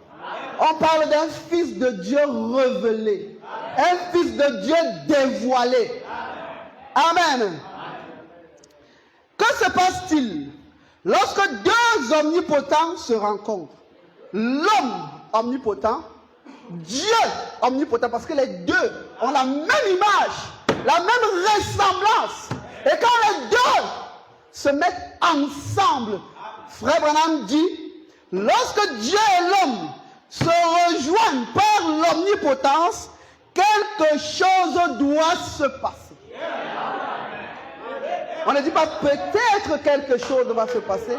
On parle d'un fils de Dieu révélé. Un fils de Dieu dévoilé. Amen. Que se passe-t-il lorsque deux omnipotents se rencontrent? L'homme omnipotent, Dieu omnipotent, parce que les deux ont la même image, la même ressemblance. Et quand les deux se mettent ensemble, frère Branham dit, lorsque Dieu et l'homme se rejoignent par l'omnipotence, quelque chose doit se passer. On ne dit pas peut-être quelque chose va se passer,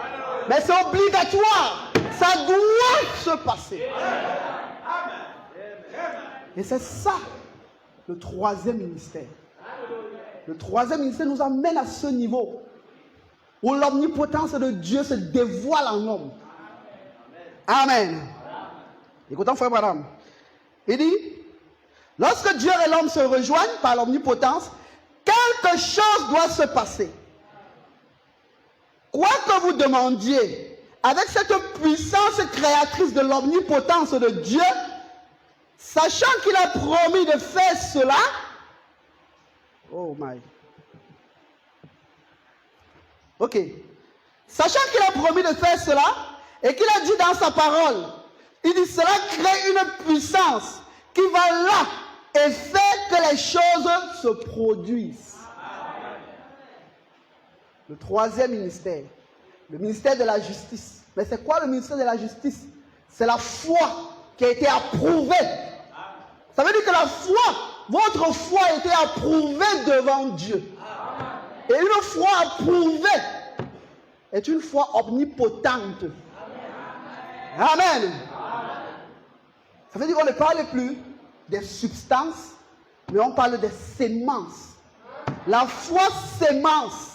mais c'est obligatoire. Ça doit se passer. Et c'est ça, le troisième ministère. Le troisième ministère nous amène à ce niveau où l'omnipotence de Dieu se dévoile en homme. Amen. Écoutons frère Branham. Il dit, lorsque Dieu et l'homme se rejoignent par l'omnipotence, quelque chose doit se passer. Quoi que vous demandiez, avec cette puissance créatrice de l'omnipotence de Dieu, sachant qu'il a promis de faire cela, oh my. Ok. Sachant qu'il a promis de faire cela, et qu'il a dit dans sa parole, il dit cela crée une puissance qui va là et fait que les choses se produisent. Le troisième ministère, le ministère de la justice. Mais c'est quoi le ministère de la justice? C'est la foi qui a été approuvée. Ça veut dire que la foi, votre foi a été approuvée devant Dieu. Et une foi approuvée est une foi omnipotente. Amen. Ça veut dire qu'on ne parle plus des substances, mais on parle des sémences. La foi sémence.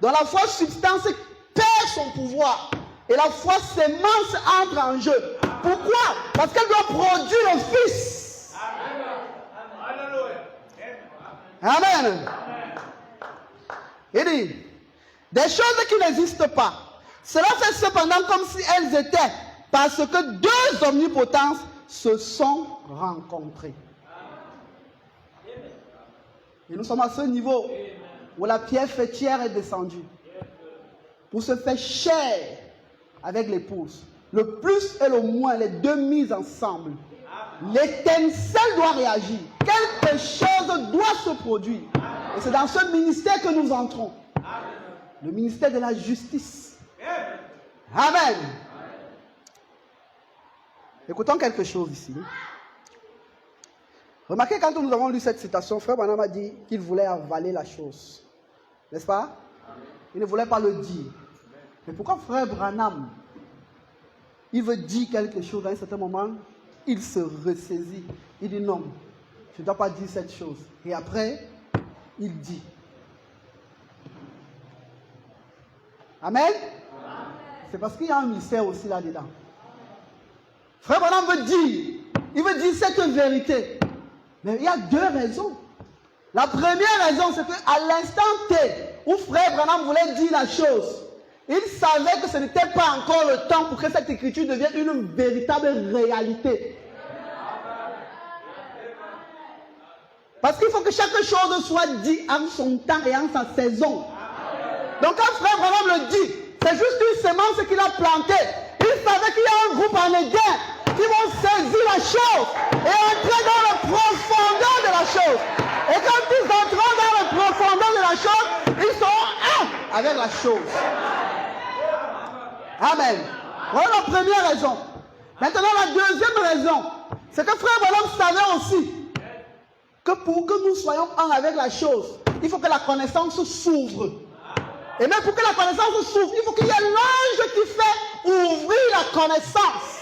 Dans la foi substance perd son pouvoir. Et la foi sémence entre en jeu. Pourquoi? Parce qu'elle doit produire le Fils. Amen. Il dit, des choses qui n'existent pas. Cela fait cependant comme si elles étaient, parce que deux omnipotences se sont rencontrées. Et nous sommes à ce niveau où la pierre fêtière est descendue pour se faire chair avec l'épouse. Le plus et le moins, les deux mises ensemble. L'étincelle doit réagir. Quelque chose doit se produire. Et c'est dans ce ministère que nous entrons. Le ministère de la justice. Amen. Écoutons quelque chose ici. Remarquez, quand nous avons lu cette citation, Frère Branham a dit qu'il voulait avaler la chose. N'est-ce pas? Il ne voulait pas le dire. Mais pourquoi Frère Branham, il veut dire quelque chose à un certain moment, il se ressaisit. Il dit non, je ne dois pas dire cette chose. Et après, il dit. Amen? C'est parce qu'il y a un mystère aussi là-dedans. Frère Branham veut dire, il veut dire cette vérité. Mais il y a deux raisons. La première raison, c'est qu'à l'instant T où Frère Branham voulait dire la chose, il savait que ce n'était pas encore le temps pour que cette écriture devienne une véritable réalité. Parce qu'il faut que chaque chose soit dite en son temps et en sa saison. Donc quand Frère Branham le dit, c'est juste une semence qu'il a plantée. Il savait qu'il y a un groupe américain qui vont saisir la chose et entrer dans la profondeur de la chose. Et quand ils entreront dans la profondeur de la chose, ils seront un avec la chose. Amen. Voilà la première raison. Maintenant, la deuxième raison, c'est que Frère Branham savait aussi que pour que nous soyons un avec la chose, il faut que la connaissance s'ouvre. Et même pour que la connaissance s'ouvre, il faut qu'il y ait l'ange qui fait ouvrir la connaissance.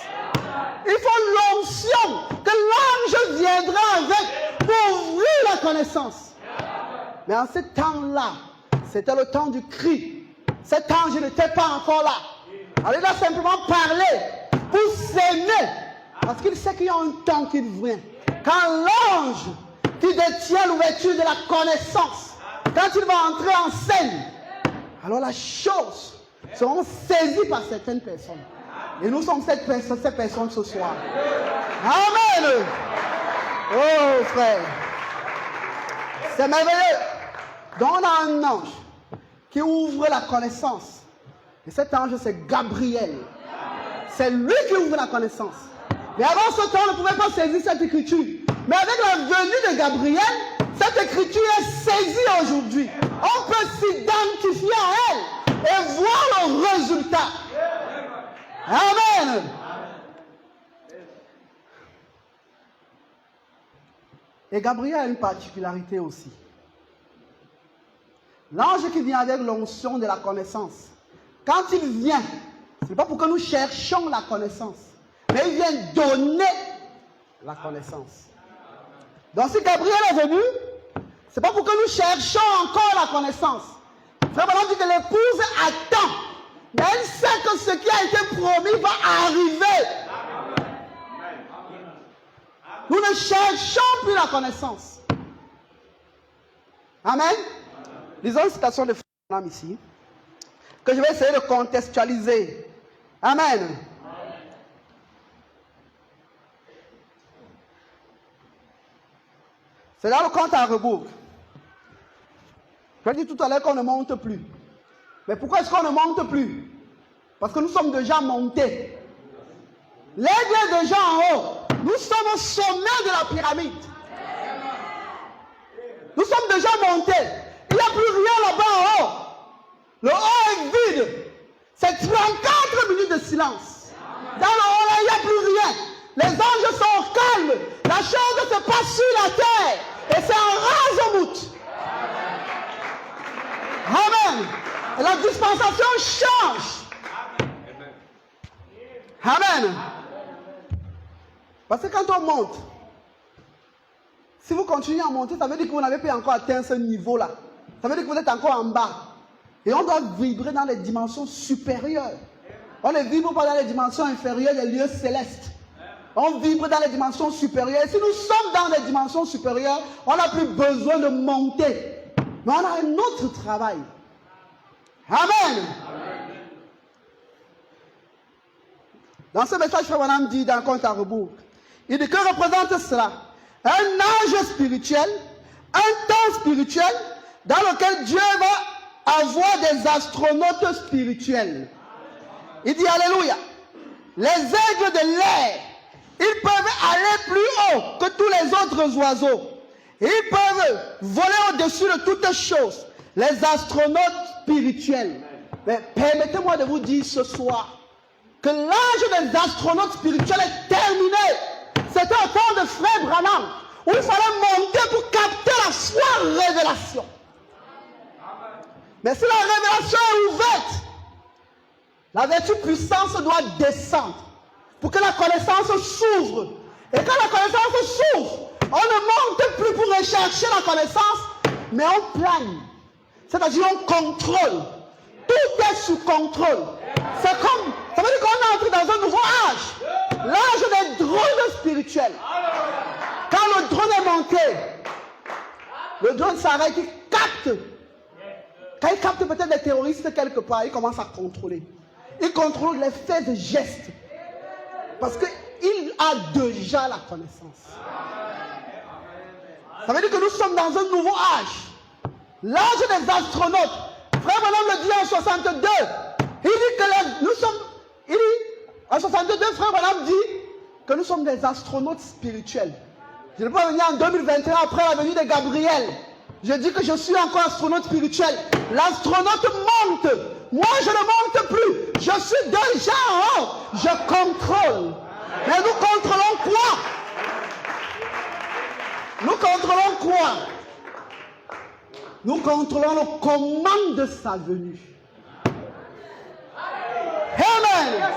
Il faut l'onction que l'ange viendra avec pour ouvrir la connaissance. Mais en ce temps-là, c'était le temps du cri. Cet ange n'était pas encore là. Alors il a simplement parlé pour s'aimer. Parce qu'il sait qu'il y a un temps qui vient. Quand l'ange qui détient l'ouverture de la connaissance, quand il va entrer en scène, alors la chose seront saisies par certaines personnes. Et nous sommes ces personnes ce soir. Amen. Oh frère. C'est merveilleux. Donc on a un ange qui ouvre la connaissance. Et cet ange c'est Gabriel. C'est lui qui ouvre la connaissance. Mais avant ce temps on ne pouvait pas saisir cette écriture. Mais avec la venue de Gabriel, cette écriture est saisie aujourd'hui. On peut s'identifier à elle et voir le résultat. Amen. Et Gabriel a une particularité aussi. L'ange qui vient avec l'onction de la connaissance, quand il vient, ce n'est pas pour que nous cherchions la connaissance, mais il vient donner la connaissance. Donc si Gabriel est venu, ce n'est pas pour que nous cherchions encore la connaissance. Frère Branham dit que l'épouse attend. Mais elle sait que ce qui a été promis va arriver. Nous ne cherchons plus la connaissance. Amen. Lisons une citation de Frère Branham ici, que je vais essayer de contextualiser. Amen. C'est dans le compte à rebours. Je dis tout à l'heure qu'on ne monte plus. Mais pourquoi est-ce qu'on ne monte plus? Parce que nous sommes déjà montés. L'aigle est déjà en haut. Nous sommes au sommet de la pyramide. Nous sommes déjà montés. Il n'y a plus rien là-bas en haut. Le haut est vide. C'est 34 minutes de silence. Dans le haut là, il n'y a plus rien. Les anges sont calmes. La chose se passe sur la terre. Et c'est en rasemout. Amen. Et la dispensation change. Amen. Parce que quand on monte, si vous continuez à monter, ça veut dire que vous n'avez pas encore atteint ce niveau-là. Ça veut dire que vous êtes encore en bas. Et on doit vibrer dans les dimensions supérieures. On ne vibre pas dans les dimensions inférieures des lieux célestes. On vibre dans les dimensions supérieures. Et si nous sommes dans les dimensions supérieures, on n'a plus besoin de monter. Mais on a un autre travail. Amen. Dans ce message, Frère Branham dit dans le compte à rebours, il dit que représente cela? Un âge spirituel, un temps spirituel dans lequel Dieu va avoir des astronautes spirituels. Il dit alléluia. Les aigles de l'air, ils peuvent aller plus haut que tous les autres oiseaux. Ils peuvent voler au-dessus de toutes choses. Les astronautes spirituels. Mais permettez-moi de vous dire ce soir que l'âge des astronautes spirituels est terminé. C'était au temps de Frère Branham où il fallait monter pour capter la foi révélation. Mais si la révélation est ouverte, la vertu puissance doit descendre pour que la connaissance s'ouvre. Et quand la connaissance s'ouvre, on ne monte plus pour rechercher la connaissance, mais on plane. C'est-à-dire on contrôle. Tout est sous contrôle. C'est comme, ça veut dire qu'on entre dans un nouveau âge. L'âge des drones spirituels. Quand le drone est monté, le drone s'arrête, il capte. Quand il capte peut-être des terroristes quelque part, il commence à contrôler. Il contrôle les faits et gestes. Parce qu'il a déjà la connaissance. Ça veut dire que nous sommes dans un nouveau âge. L'âge des astronautes. Frère Branham le dit en 62. Il dit que nous sommes... Il dit, en 62, Frère Branham dit que nous sommes des astronautes spirituels. Je ne peux pas venir en 2021 après la venue de Gabriel. Je dis que je suis encore astronaute spirituel. L'astronaute monte. Moi, je ne monte plus. Je suis déjà en haut. Je contrôle. Mais nous contrôlons quoi? Nous contrôlons quoi? Nous contrôlons le comment de sa venue. Amen.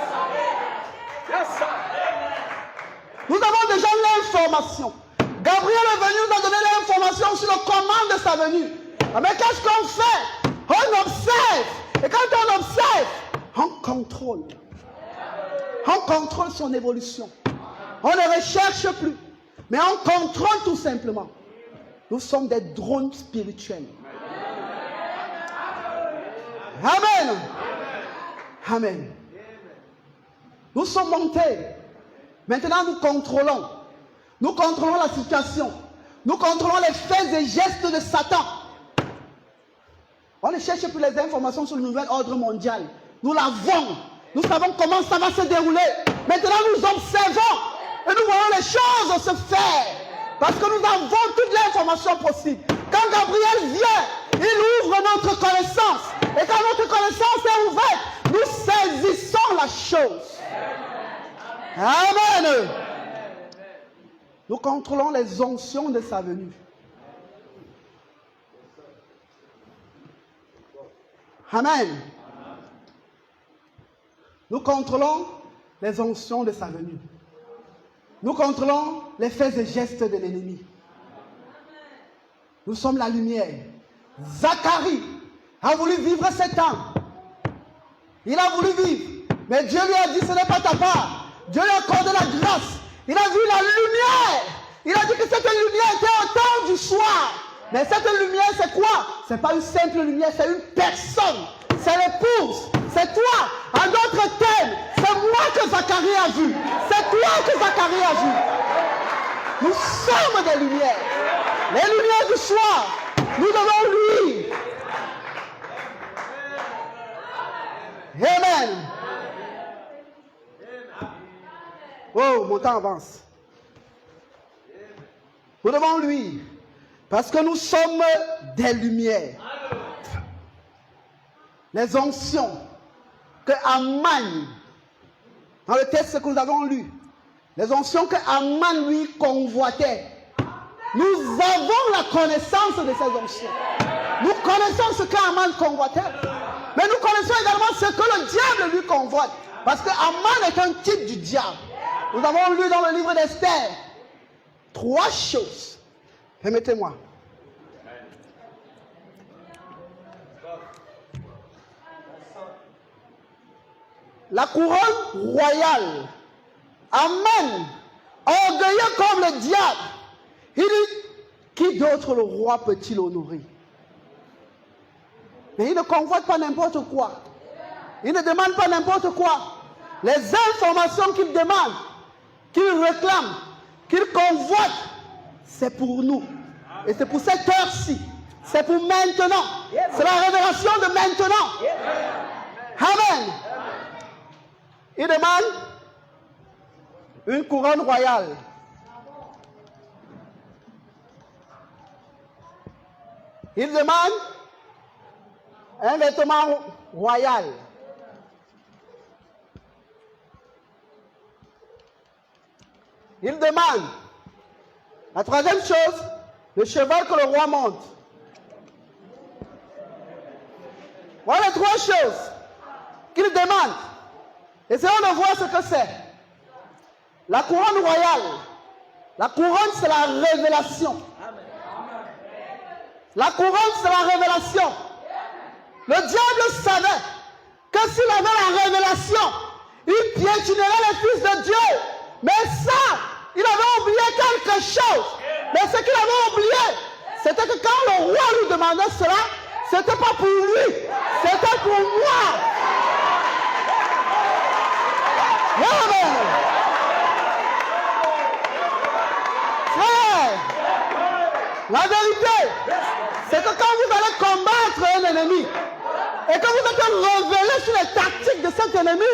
Nous avons déjà l'information. Gabriel est venu nous a donné l'information sur le comment de sa venue. Mais qu'est-ce qu'on fait? On observe. Et quand on observe, on contrôle. On contrôle son évolution. On ne recherche plus. Mais on contrôle tout simplement. Nous sommes des drones spirituels. Amen. Amen. Nous sommes montés. Maintenant, nous contrôlons. Nous contrôlons la situation. Nous contrôlons les faits et gestes de Satan. On ne cherche plus les informations sur le nouvel ordre mondial. Nous l'avons. Nous savons comment ça va se dérouler. Maintenant, nous observons. Et nous voyons les choses se faire. Parce que nous avons toute l'information possible. Quand Gabriel vient, il ouvre notre connaissance. Et quand notre connaissance est ouverte, nous saisissons la chose. Amen. Nous contrôlons les onctions de sa venue. Amen. Nous contrôlons les onctions de sa venue. Nous contrôlons les faits et gestes de l'ennemi. Nous sommes la lumière. Zacharie a voulu vivre 7 ans. Il a voulu vivre. Mais Dieu lui a dit, ce n'est pas ta part. Dieu lui a accordé la grâce. Il a vu la lumière. Il a dit que cette lumière était au temps du soir. Mais cette lumière, c'est quoi? Ce n'est pas une simple lumière, c'est une personne. C'est l'épouse. C'est toi. En d'autres termes, c'est moi que Zacharie a vu. C'est toi que Zacharie a vu. Nous sommes des lumières. Les lumières du soir. Nous devons lui. Amen. Oh, mon temps avance. Nous devons lui. Parce que nous sommes des lumières. Les onctions que Aman, dans le texte que nous avons lu, les onctions que Aman lui convoitait, nous avons la connaissance de ces onctions. Nous connaissons ce qu'Aman convoitait, mais nous connaissons également ce que le diable lui convoite. Parce que Aman est un type du diable. Nous avons lu dans le livre d'Esther 3 choses. Permettez-moi. La couronne royale. Aman, orgueilleux comme le diable. Il dit, qui d'autre le roi peut-il honorer? Mais il ne convoite pas n'importe quoi. Il ne demande pas n'importe quoi. Les informations qu'il demande, qu'il réclame, qu'il convoite, c'est pour nous. Et c'est pour cette heure-ci. C'est pour maintenant. C'est la révélation de maintenant. Amen. Il demande une couronne royale. Il demande un vêtement royal. Il demande La troisième chose, le cheval que le roi monte. Voilà les trois choses qu'il demande. Essayons de voir ce que c'est. La couronne royale. La couronne, c'est la révélation. La couronne, c'est la révélation. Le diable savait que s'il avait la révélation, il piétinerait les fils de Dieu. Mais ça, il avait oublié quelque chose. Mais ce qu'il avait oublié, c'était que quand le roi lui demandait cela, ce n'était pas pour lui, c'était pour moi. Amen. Frère, la vérité, c'est que quand vous allez combattre un ennemi et que vous êtes révélé sur les tactiques de cet ennemi,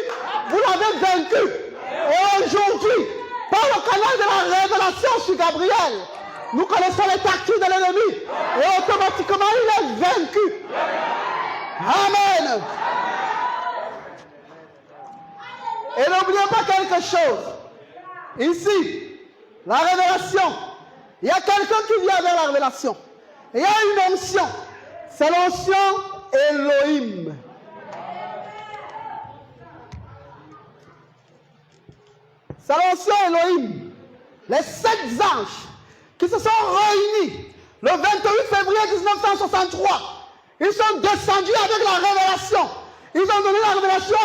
vous l'avez vaincu. Et aujourd'hui, par le canal de la révélation sur Gabriel, nous connaissons les tactiques de l'ennemi et automatiquement il est vaincu. Amen. Et n'oubliez pas quelque chose. Ici, la révélation, il y a quelqu'un qui vient avec la révélation. Il y a une onction. C'est l'onction Elohim. C'est l'onction Elohim. Les 7 anges qui se sont réunis le 28 février 1963. Ils sont descendus avec la révélation. Ils ont donné la révélation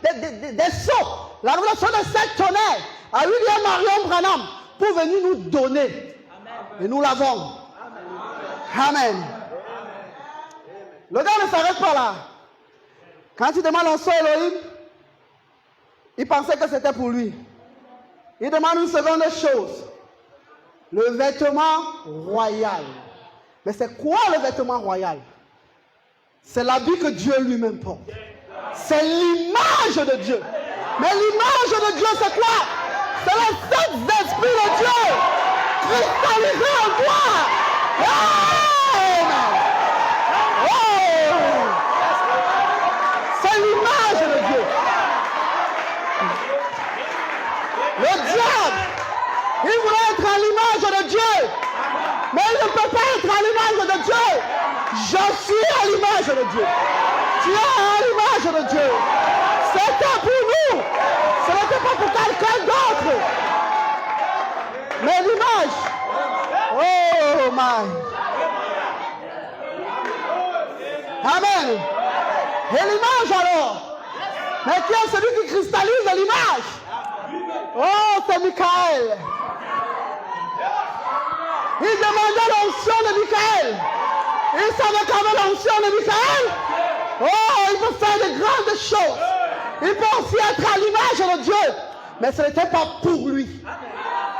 des sceaux, la révélation des 7 tonnerres à William Marion Branham pour venir nous donner. Amen. Et nous l'avons. Amen. Le gars ne s'arrête pas là. Quand il demande l'onction Elohim, il pensait que c'était pour lui. Il demande une seconde chose. Le vêtement royal. Mais c'est quoi le vêtement royal? C'est l'habit que Dieu lui-même porte. C'est l'image de Dieu. Mais l'image de Dieu, c'est quoi? C'est le Saint-Esprit de Dieu cristallisé en toi. C'est l'image de Dieu. Le diable, il voulait être à l'image de Dieu. Mais il ne peut pas être à l'image de Dieu. Je suis à l'image de Dieu. Tu es à l'image de Dieu. C'était pour nous. Ce n'était pas pour quelqu'un d'autre. Mais l'image. Oh my. Amen. Et l'image alors. Mais qui est celui qui cristallise l'image? Oh, c'est Michael. Il demandait l'onction de Michael. Il savait qu'avec l'onction de Michael, oh, il peut faire de grandes choses. Il peut aussi être à l'image de Dieu. Mais ce n'était pas pour lui.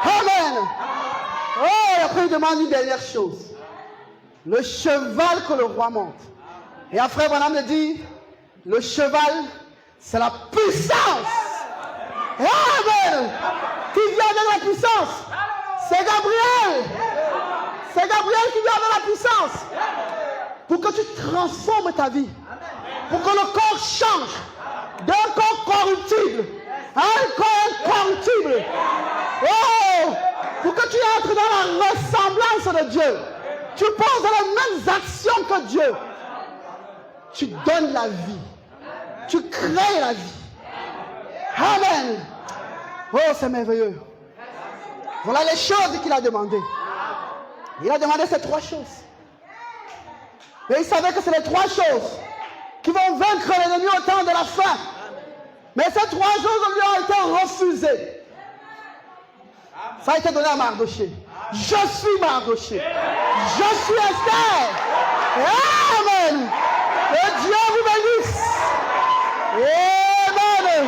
Amen. Oh, et après il demande une dernière chose. Le cheval que le roi monte. Et après, Branham me dit, le cheval, c'est la puissance. Amen. Qui vient de la puissance? C'est Gabriel. C'est Gabriel qui vient de la puissance. Pour que tu transformes ta vie. Pour que le corps change. D'un corps corruptible à un corps incorruptible. Oh! Pour que tu entres dans la ressemblance de Dieu. Tu poses les mêmes actions que Dieu. Tu donnes la vie. Tu crées la vie. Amen. Oh, c'est merveilleux. Voilà les choses qu'il a demandées. Il a demandé ces 3 choses. Et il savait que c'est les 3 choses qui vont vaincre l'ennemi au temps de la fin. Mais ces 3 choses lui ont été refusées. Ça a été donné à Mardoché. Je suis Mardoché. Je suis Esther. Amen. Que Dieu vous bénisse. Amen.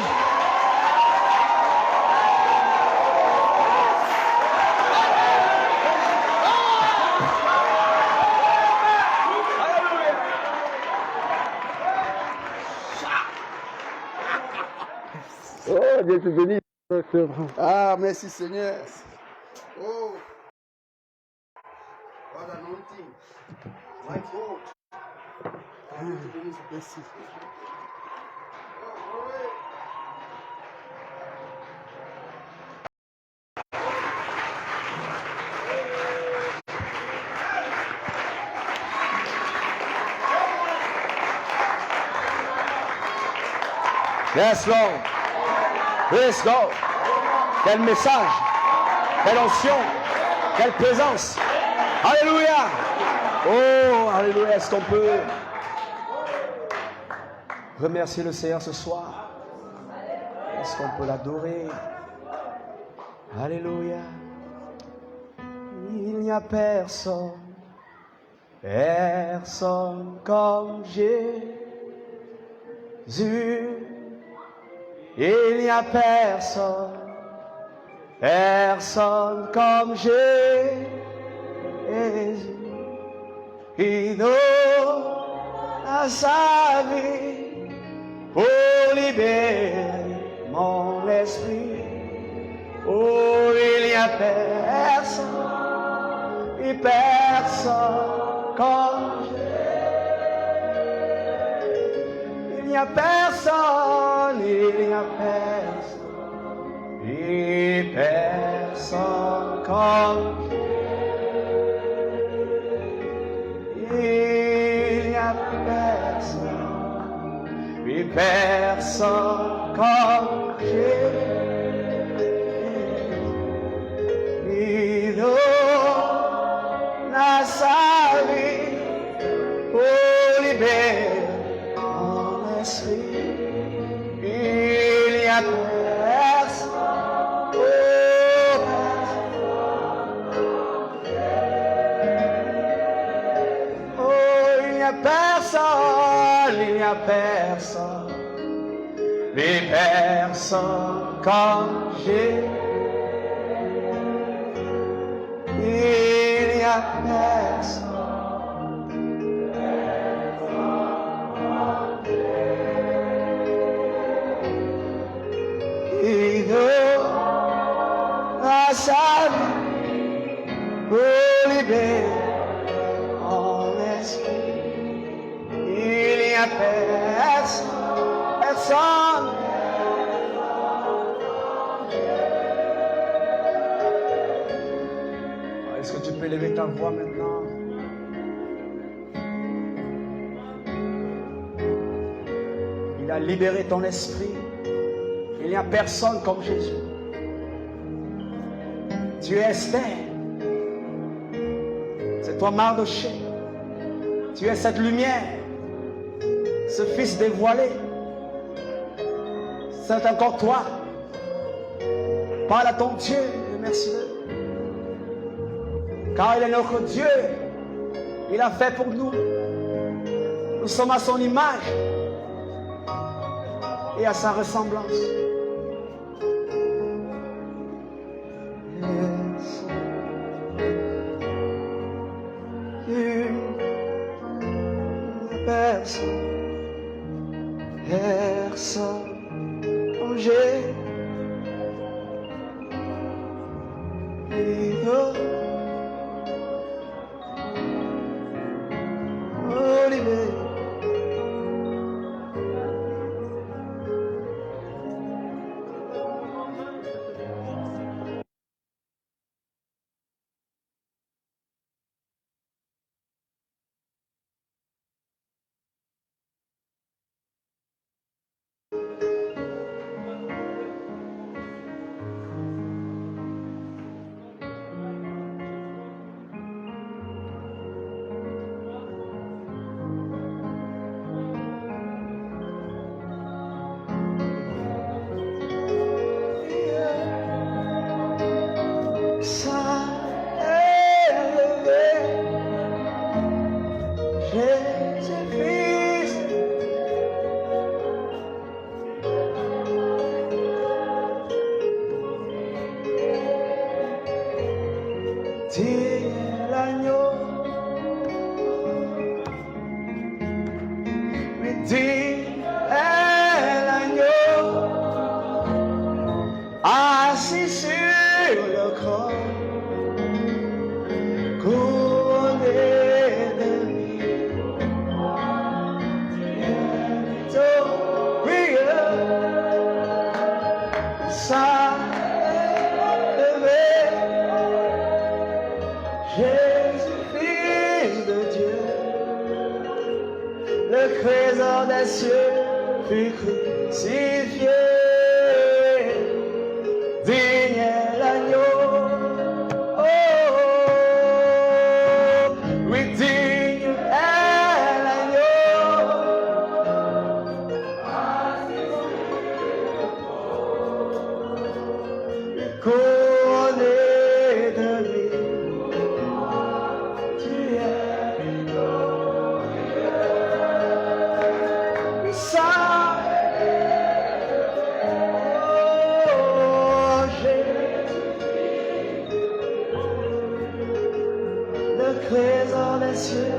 Oh, Dieu te bénisse. Ah, merci Seigneur. Oh. What anointing. My God. Ah, Dieu te bénisse. Merci. Yes, Lord. Yes, Lord. Quel message. Quelle onction. Quelle présence. Alléluia. Oh, alléluia. Est-ce qu'on peut remercier le Seigneur ce soir? Est-ce qu'on peut l'adorer? Alléluia. Il n'y a personne, personne comme Jésus. Il n'y a personne, personne comme Jésus. Il donne à sa vie pour libérer mon esprit. Oh, il n'y a personne, et personne comme Jésus. Il n'y a personne, il n'y a personne, et personne comme Jésus. Il n'y a personne, et personne comme Jésus. Il donne à sa vie pour libérer mon esprit. Il n'y a personne, oh, il n'y a personne, il n'y a personne, mais personne comme Jésus. Il n'y a personne. Il donne à sa vie pour libérer mon esprit. Il n'y a personne, personne. Est-ce que tu peux lever ta voix maintenant? Il a libéré ton esprit. Il n'y a personne comme Jésus. Tu es Esther. C'est toi Mardoché. Tu es cette lumière. Ce fils dévoilé. C'est encore toi. Parle à ton Dieu. Remercie-le. Car il est notre Dieu. Il a fait pour nous. Nous sommes à son image et à sa ressemblance. Personne, personne comme j'ai. fut crucifié. Digne est l'agneau. Oh, oui, digne est l'agneau. Couronné de lui, tu es saint. Oh, Jésus, le trésor des cieux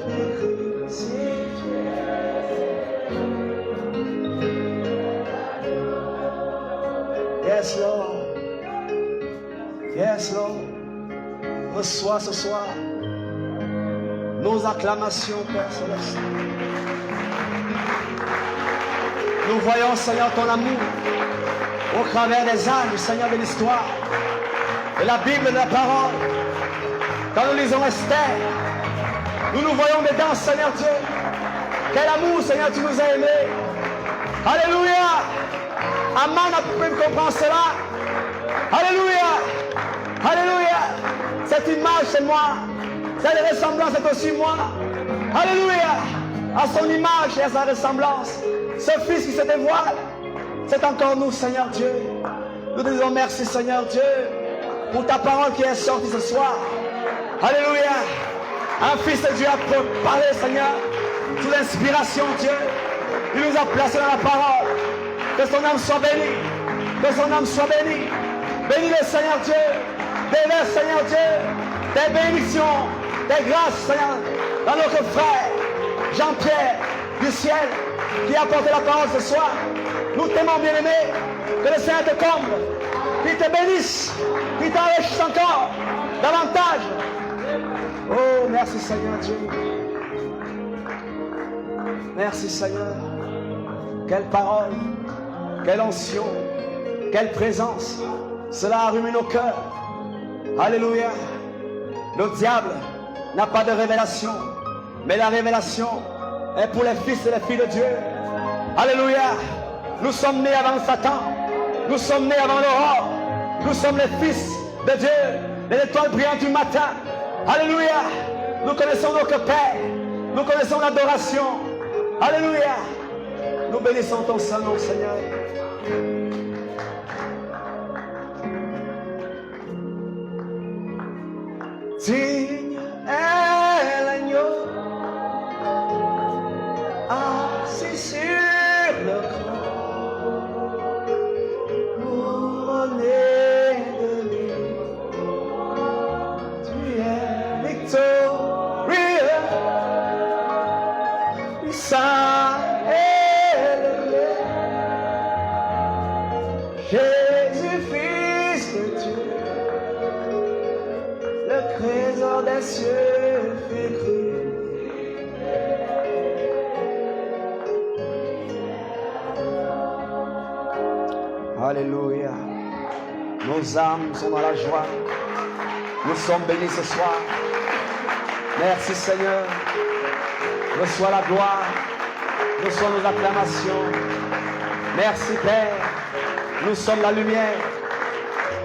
fut crucifié. Yes, Lord. Yes, Lord. Reçois ce soir nos acclamations, Père Céleste. Nous voyons, Seigneur, ton amour au travers des âges, Seigneur, de l'histoire, de la Bible, de la parole. Quand nous lisons Esther, nous nous voyons dedans, Seigneur Dieu. Quel amour, Seigneur, tu nous as aimés. Alléluia. Aman n'a pu comprendre cela. Alléluia. Alléluia. Cette image, c'est moi. Cette ressemblance, c'est aussi moi. Alléluia. À son image et à sa ressemblance. Ce Fils qui se dévoile, c'est encore nous, Seigneur Dieu. Nous te disons merci, Seigneur Dieu, pour ta parole qui est sortie ce soir. Alléluia. Un Fils de Dieu a parlé, Seigneur, sous l'inspiration, Dieu. Il nous a placés dans la parole. Que son âme soit bénie. Que son âme soit bénie. Bénis le Seigneur Dieu. Déverse, Seigneur Dieu, des bénédictions, des grâces, Seigneur, dans notre frère Jean-Pierre du ciel qui a apporté la parole ce soir. Nous t'aimons, bien-aimé. Que le Seigneur te comble, qu'il te bénisse, qu'il t'enrichisse encore davantage. Oh, merci Seigneur Dieu. Merci Seigneur. Quelle parole, quelle onction, quelle présence. Cela allume nos cœurs. Alléluia. Le diable n'a pas de révélation, mais la révélation est pour les fils et les filles de Dieu. Alléluia. Nous sommes nés avant Satan. Nous sommes nés avant l'aurore. Nous sommes les fils de Dieu, les étoiles brillantes du matin. Alléluia. Nous connaissons notre Père. Nous connaissons l'adoration. Alléluia. Nous bénissons ton saint nom, Seigneur. Digne est l'agneau assis sur le trône, couronné de lui. Tu es victorieux, saint élevé, Jésus, Fils de Dieu. Le trésor des cieux fut crucifié. Alléluia. Nos âmes sont dans la joie. Nous sommes bénis ce soir. Merci Seigneur. Reçois la gloire. Reçois nos acclamations. Merci Père. Nous sommes la lumière.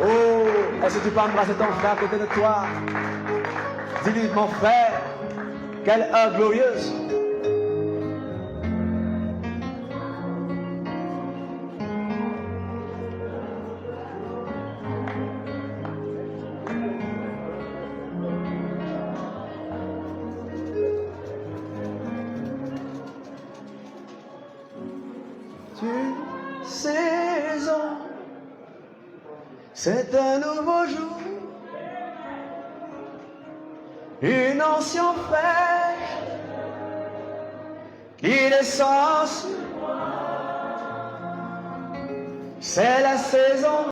Oh, est-ce que tu peux embrasser ton frère à côté de toi? Dis-lui, mon frère, quelle heure glorieuse. Saison, c'est un nouveau jour, une ancienne fraîche qui descend sur moi. C'est la saison.